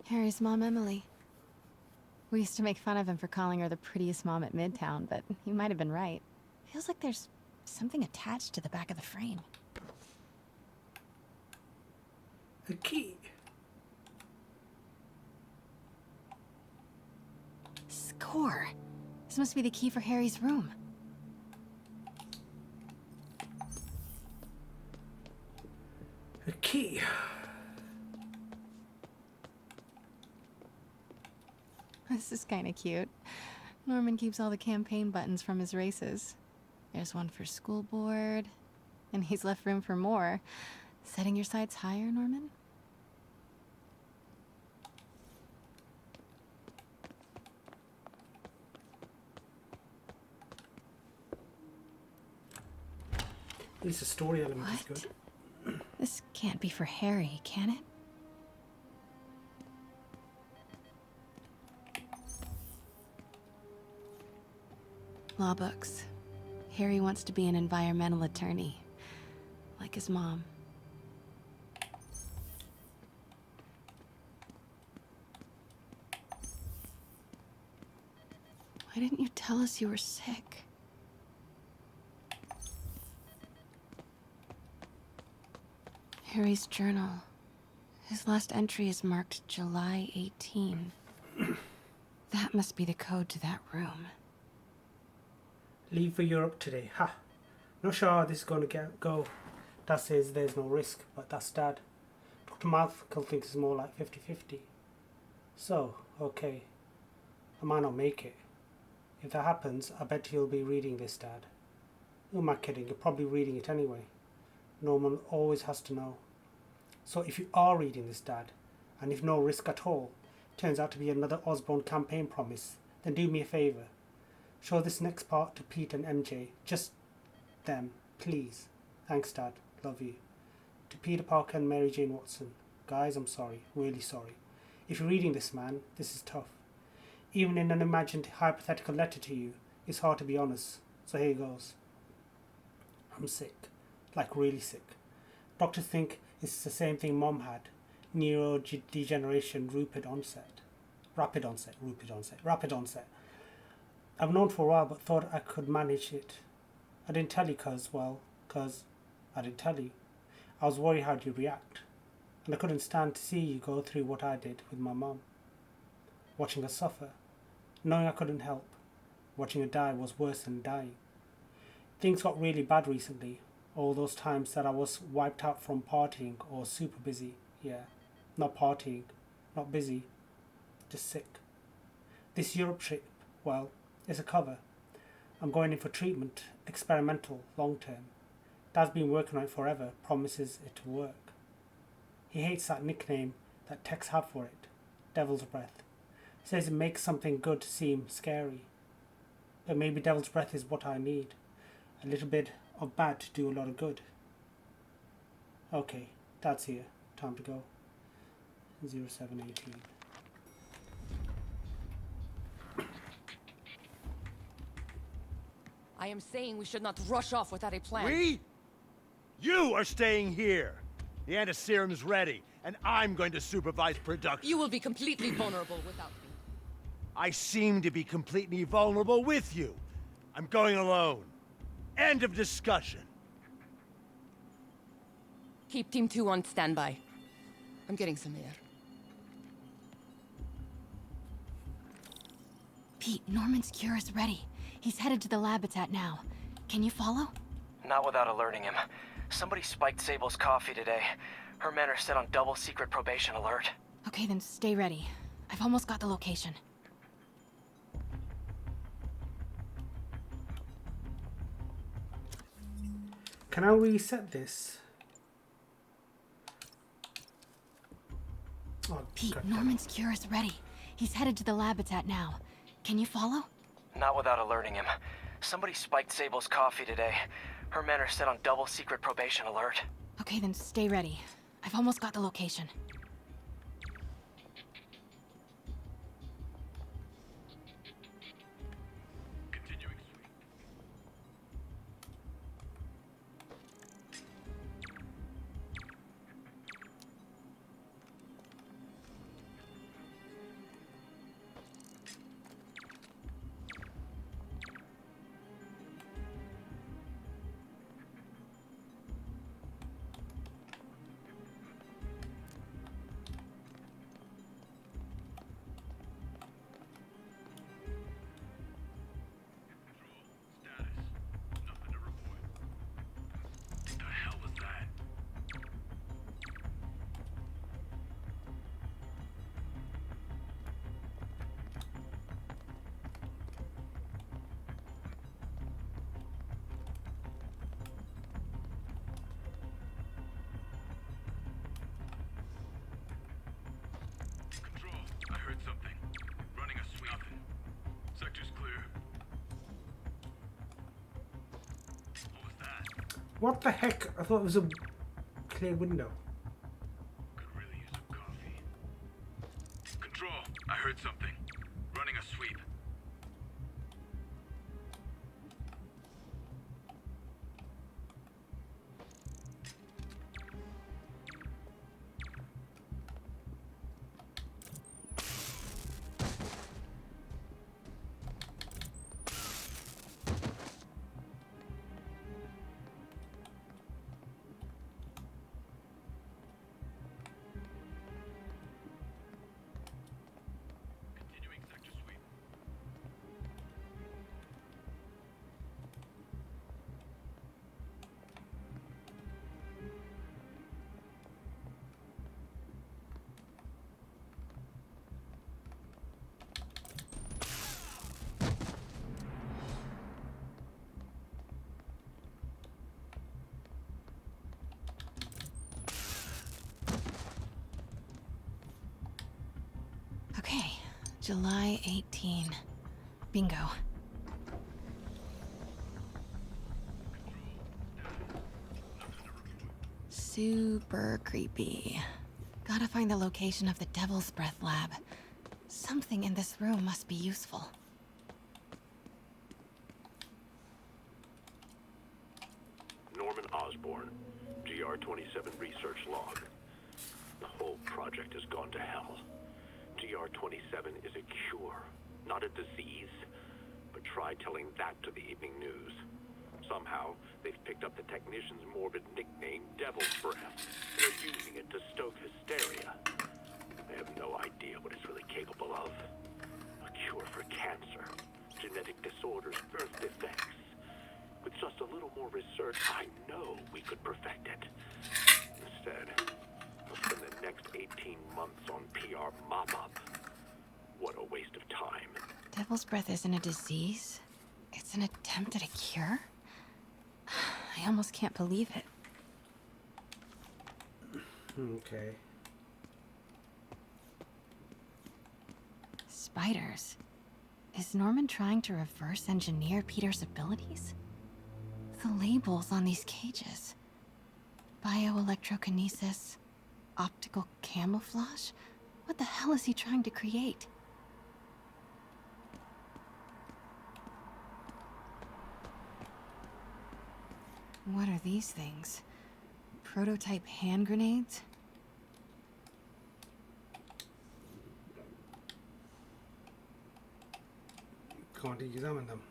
Harry's mom, Emily. We used to make fun of him for calling her the prettiest mom at Midtown, but he might have been right. Feels like there's something attached to the back of the frame. The key. Score. This must be the key for Harry's room. The key. This is kind of cute. Norman keeps all the campaign buttons from his races. There's one for school board, and he's left room for more. Setting your sights higher, Norman? At least the story element is good. This can't be for Harry, can it? Law books. Harry wants to be an environmental attorney, like his mom. Why didn't you tell us you were sick? Harry's journal. His last entry is marked July 18. That must be the code to that room. Leave for Europe today. Ha! Not sure how this is going to go. Dad says there's no risk, but that's Dad. Dr. Michael thinks it's more like 50-50. So, okay. I might not make it. If that happens, I bet he'll be reading this, Dad. Who am I kidding? You're probably reading it anyway. Norman always has to know. So if you are reading this, Dad, and if no risk at all turns out to be another Osborne campaign promise, then do me a favour. Show this next part to Pete and MJ. Just them, please. Thanks, Dad. Love you. To Peter Parker and Mary Jane Watson. Guys, I'm sorry. Really sorry. If you're reading this, man, this is tough. Even in an imagined hypothetical letter to you, it's hard to be honest. So here goes. I'm sick. Like really sick. Doctors think it's the same thing Mom had. Neurodegeneration, rapid onset. I've known for a while but thought I could manage it. I didn't tell you cause I didn't tell you. I was worried how you'd react. And I couldn't stand to see you go through what I did with my mom. Watching her suffer. Knowing I couldn't help. Watching her die was worse than dying. Things got really bad recently. All those times that I was wiped out from partying or super busy. Yeah, not partying, not busy, just sick. This Europe trip, well, it's a cover. I'm going in for treatment, experimental, long term. Dad's been working on it forever, promises it to work. He hates that nickname that techs have for it, Devil's Breath. Says it makes something good seem scary. But maybe Devil's Breath is what I need. A little bit of bad to do a lot of good. Okay, Dad's here. Time to go. 0718. I am saying we should not rush off without a plan. We? You are staying here. The antiserum's ready, and I'm going to supervise production. You will be completely vulnerable without me. I seem to be completely vulnerable with you. I'm going alone. End of discussion. Keep Team 2 on standby. I'm getting some air. Pete, Norman's cure is ready. He's headed to the lab it's at now. Can you follow? Not without alerting him. Somebody spiked Sable's coffee today. Her men are set on double secret probation alert. Okay, then stay ready. I've almost got the location. Can I reset this? Oh, Pete, God. Norman's cure is ready. He's headed to the lab it's at now. Can you follow? Not without alerting him. Somebody spiked Sable's coffee today. Her men are set on double secret probation alert. Okay, then stay ready. I've almost got the location. I heard something. Running a sweep. Nothing. Sector's clear. What was that? What the heck? I thought it was a clear window. Could really use some coffee. Control, I heard something. Running a sweep. July 18. Bingo. Super creepy. Gotta find the location of the Devil's Breath lab. Something in this room must be useful. Norman Osborn, GR-27 research log. The whole project has gone to hell. GR-27 is a cure, not a disease. But try telling that to the evening news. Somehow, they've picked up the technician's morbid nickname, Devil's Breath, and are using it to stoke hysteria. They have no idea what it's really capable of. A cure for cancer, genetic disorders, birth defects. With just a little more research, I know we could perfect it. Instead, we'll spend the next 18 months on PR mop-up. What a waste of time. Devil's Breath isn't a disease. It's an attempt at a cure? I almost can't believe it. Okay. Spiders. Is Norman trying to reverse engineer Peter's abilities? The labels on these cages. Bioelectrokinesis, optical camouflage? What the hell is he trying to create? What are these things? Prototype hand grenades? Going to examine them.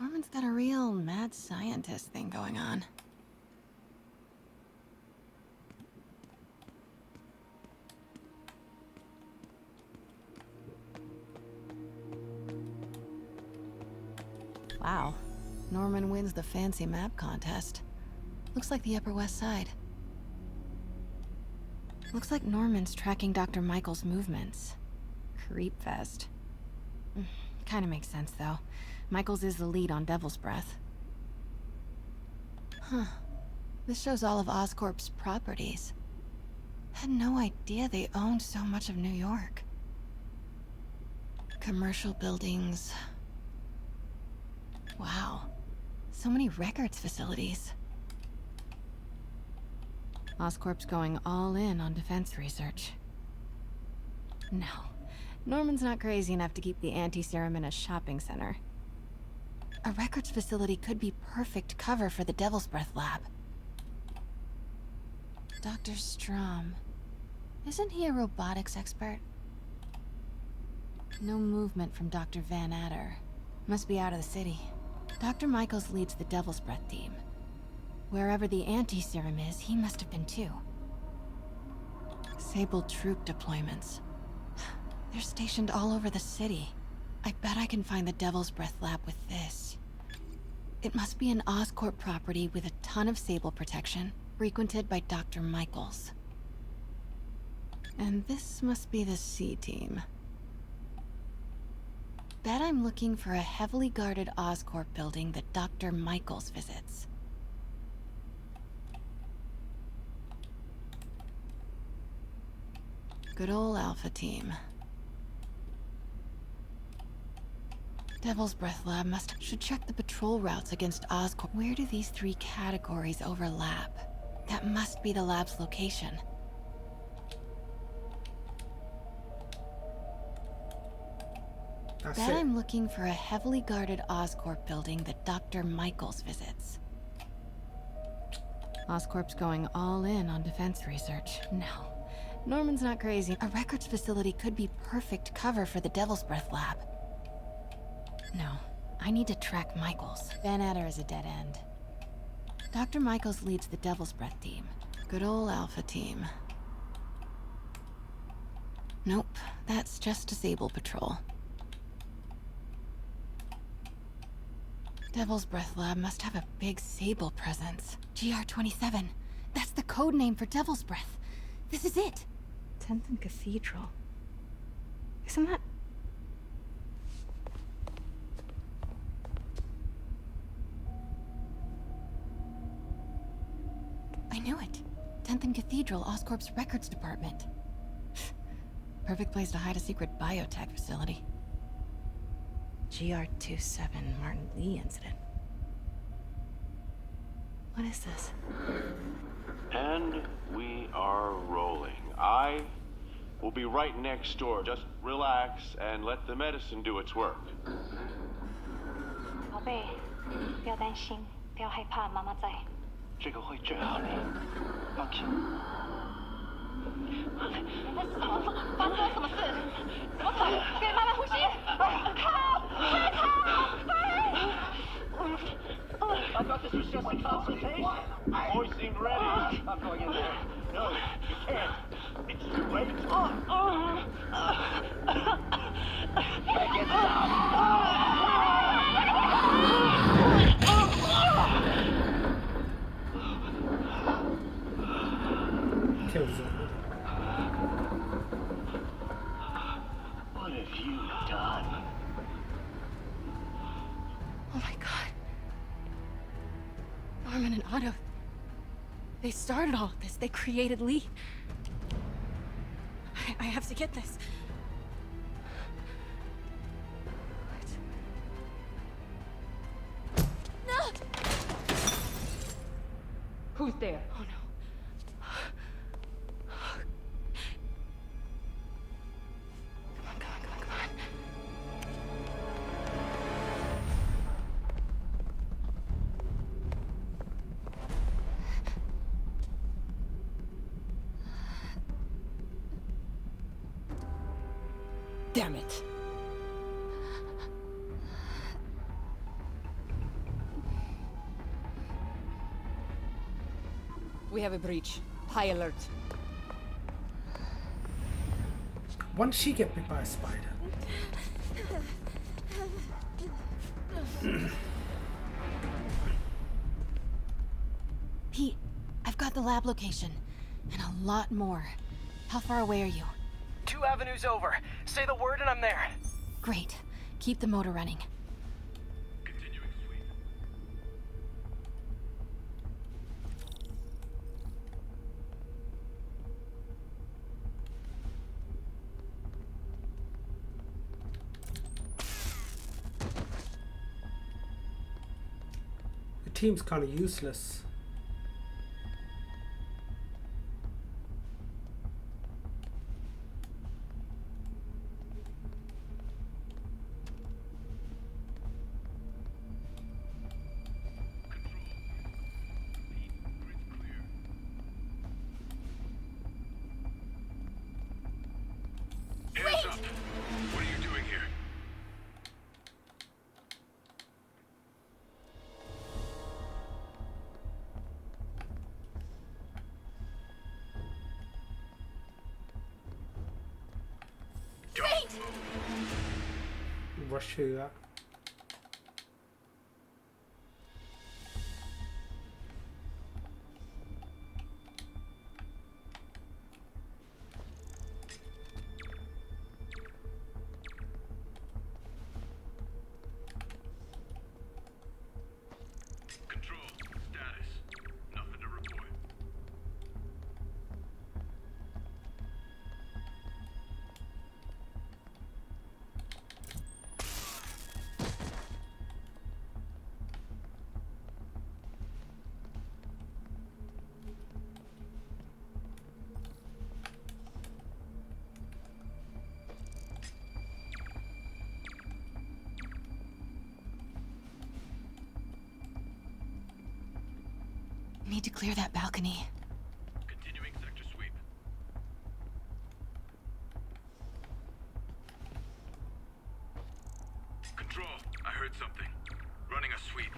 Norman's got a real mad scientist thing going on. Wow. Norman wins the fancy map contest. Looks like the Upper West Side. Looks like Norman's tracking Dr. Michael's movements. Creepfest. Kinda makes sense, though. Michael's is the lead on Devil's Breath. Huh. This shows all of Oscorp's properties. Had no idea they owned so much of New York. Commercial buildings. Wow. So many records facilities. Oscorp's going all in on defense research. No. Norman's not crazy enough to keep the anti-serum in a shopping center. A records facility could be perfect cover for the Devil's Breath lab. Dr. Strom. Isn't he a robotics expert? No movement from Dr. Van Adder. Must be out of the city. Dr. Michaels leads the Devil's Breath team. Wherever the anti-serum is, he must have been too. Sable troop deployments. They're stationed all over the city. I bet I can find the Devil's Breath lab with this. It must be an Oscorp property with a ton of Sable protection, frequented by Dr. Michaels. And this must be the C team. Bet I'm looking for a heavily guarded Oscorp building that Dr. Michaels visits. Good ol' Alpha team. Devil's Breath lab should check the patrol routes against Oscorp. Where do these three categories overlap? That must be the lab's location. Bet I'm looking for a heavily guarded Oscorp building that Dr. Michaels visits. Oscorp's going all in on defense research. No. Norman's not crazy. A records facility could be perfect cover for the Devil's Breath lab. No. I need to track Michaels. Van Adder is a dead end. Dr. Michaels leads the Devil's Breath team. Good ol' Alpha team. Nope. That's just a Sable patrol. Devil's Breath lab must have a big Sable presence. GR-27. That's the code name for Devil's Breath. This is it. 10th and Cathedral. Isn't that... I knew it. 10th and Cathedral, Oscorp's records department. Perfect place to hide a secret biotech facility. GR27 Martin Lee incident. What is this? And we are rolling. I will be right next door. Just relax and let the medicine do its work. 宝贝，不要担心，不要害怕，妈妈在。这个会治好你，放心。你在什么？发生了什么事？怎么可能？别慢慢呼吸。靠！快逃！I thought this was just a consultation. Boys seemed ready. I'm going in there. No, you can't. It's too late. Make it stop. Kills it. What have you done? Oh my god. Norman and Otto. They started all of this. They created Lee. I have to get this. No! Who's there? Oh no. Damn it. We have a breach. High alert. Once she get bit by a spider. Pete, I've got the lab location. And a lot more. How far away are you? 2 avenues over. Say the word and I'm there. Great. Keep the motor running. Continuing sweep. The team's kind of useless. Hands up. What are you doing here? Rush through that. Control. Status. Nothing to report. Need to clear that balcony. Continuing sector sweep. Control. I heard something. Running a sweep.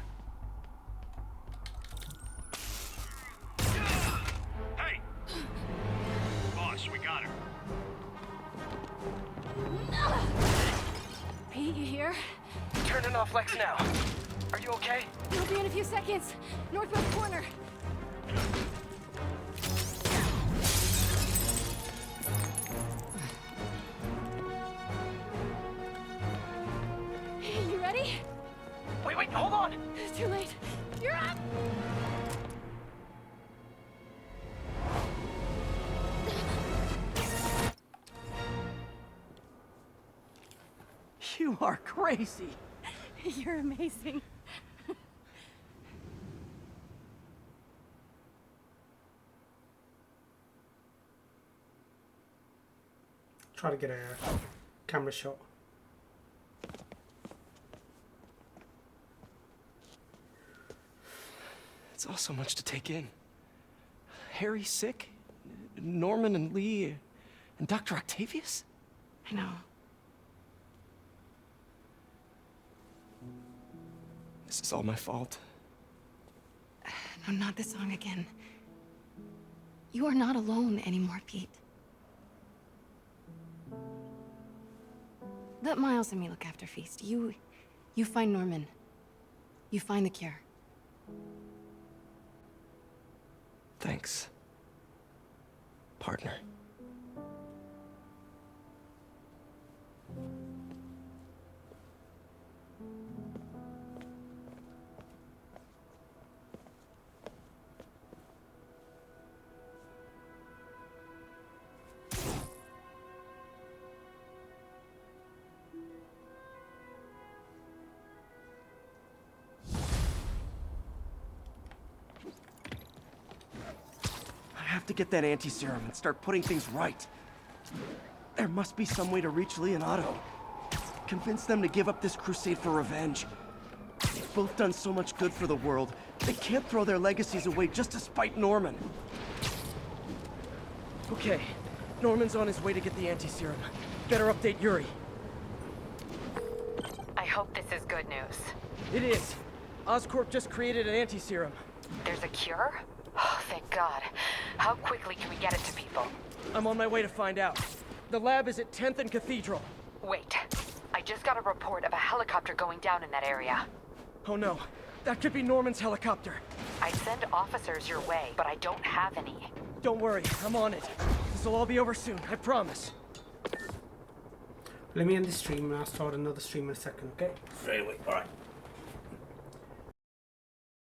Hey! Boss, we got her. Pete, you here? Turning off Lex now. Are you okay? You'll be in a few seconds. Northwest corner. You ready? Wait, hold on! It's too late. You're up! You are crazy. You're amazing. Try to get a camera shot. It's all so much to take in. Harry's sick? Norman and Lee and Dr. Octavius? I know. This is all my fault. No, not this song again. You are not alone anymore, Pete. Let Miles and me look after Feast. You find Norman. You find the cure. Thanks, partner. I have to get that anti-serum and start putting things right. There must be some way to reach Lee and Otto. Convince them to give up this crusade for revenge. They've both done so much good for the world. They can't throw their legacies away just to spite Norman. Okay, Norman's on his way to get the anti-serum. Better update Yuri. I hope this is good news. It is. Oscorp just created an anti-serum. There's a cure? Oh, thank God. How quickly can we get it to people? I'm on my way to find out. The lab is at 10th and Cathedral. Wait. I just got a report of a helicopter going down in that area. Oh no. That could be Norman's helicopter. I'd send officers your way, but I don't have any. Don't worry, I'm on it. This will all be over soon, I promise. Let me end the stream and I'll start another stream in a second, okay? Very well. All right.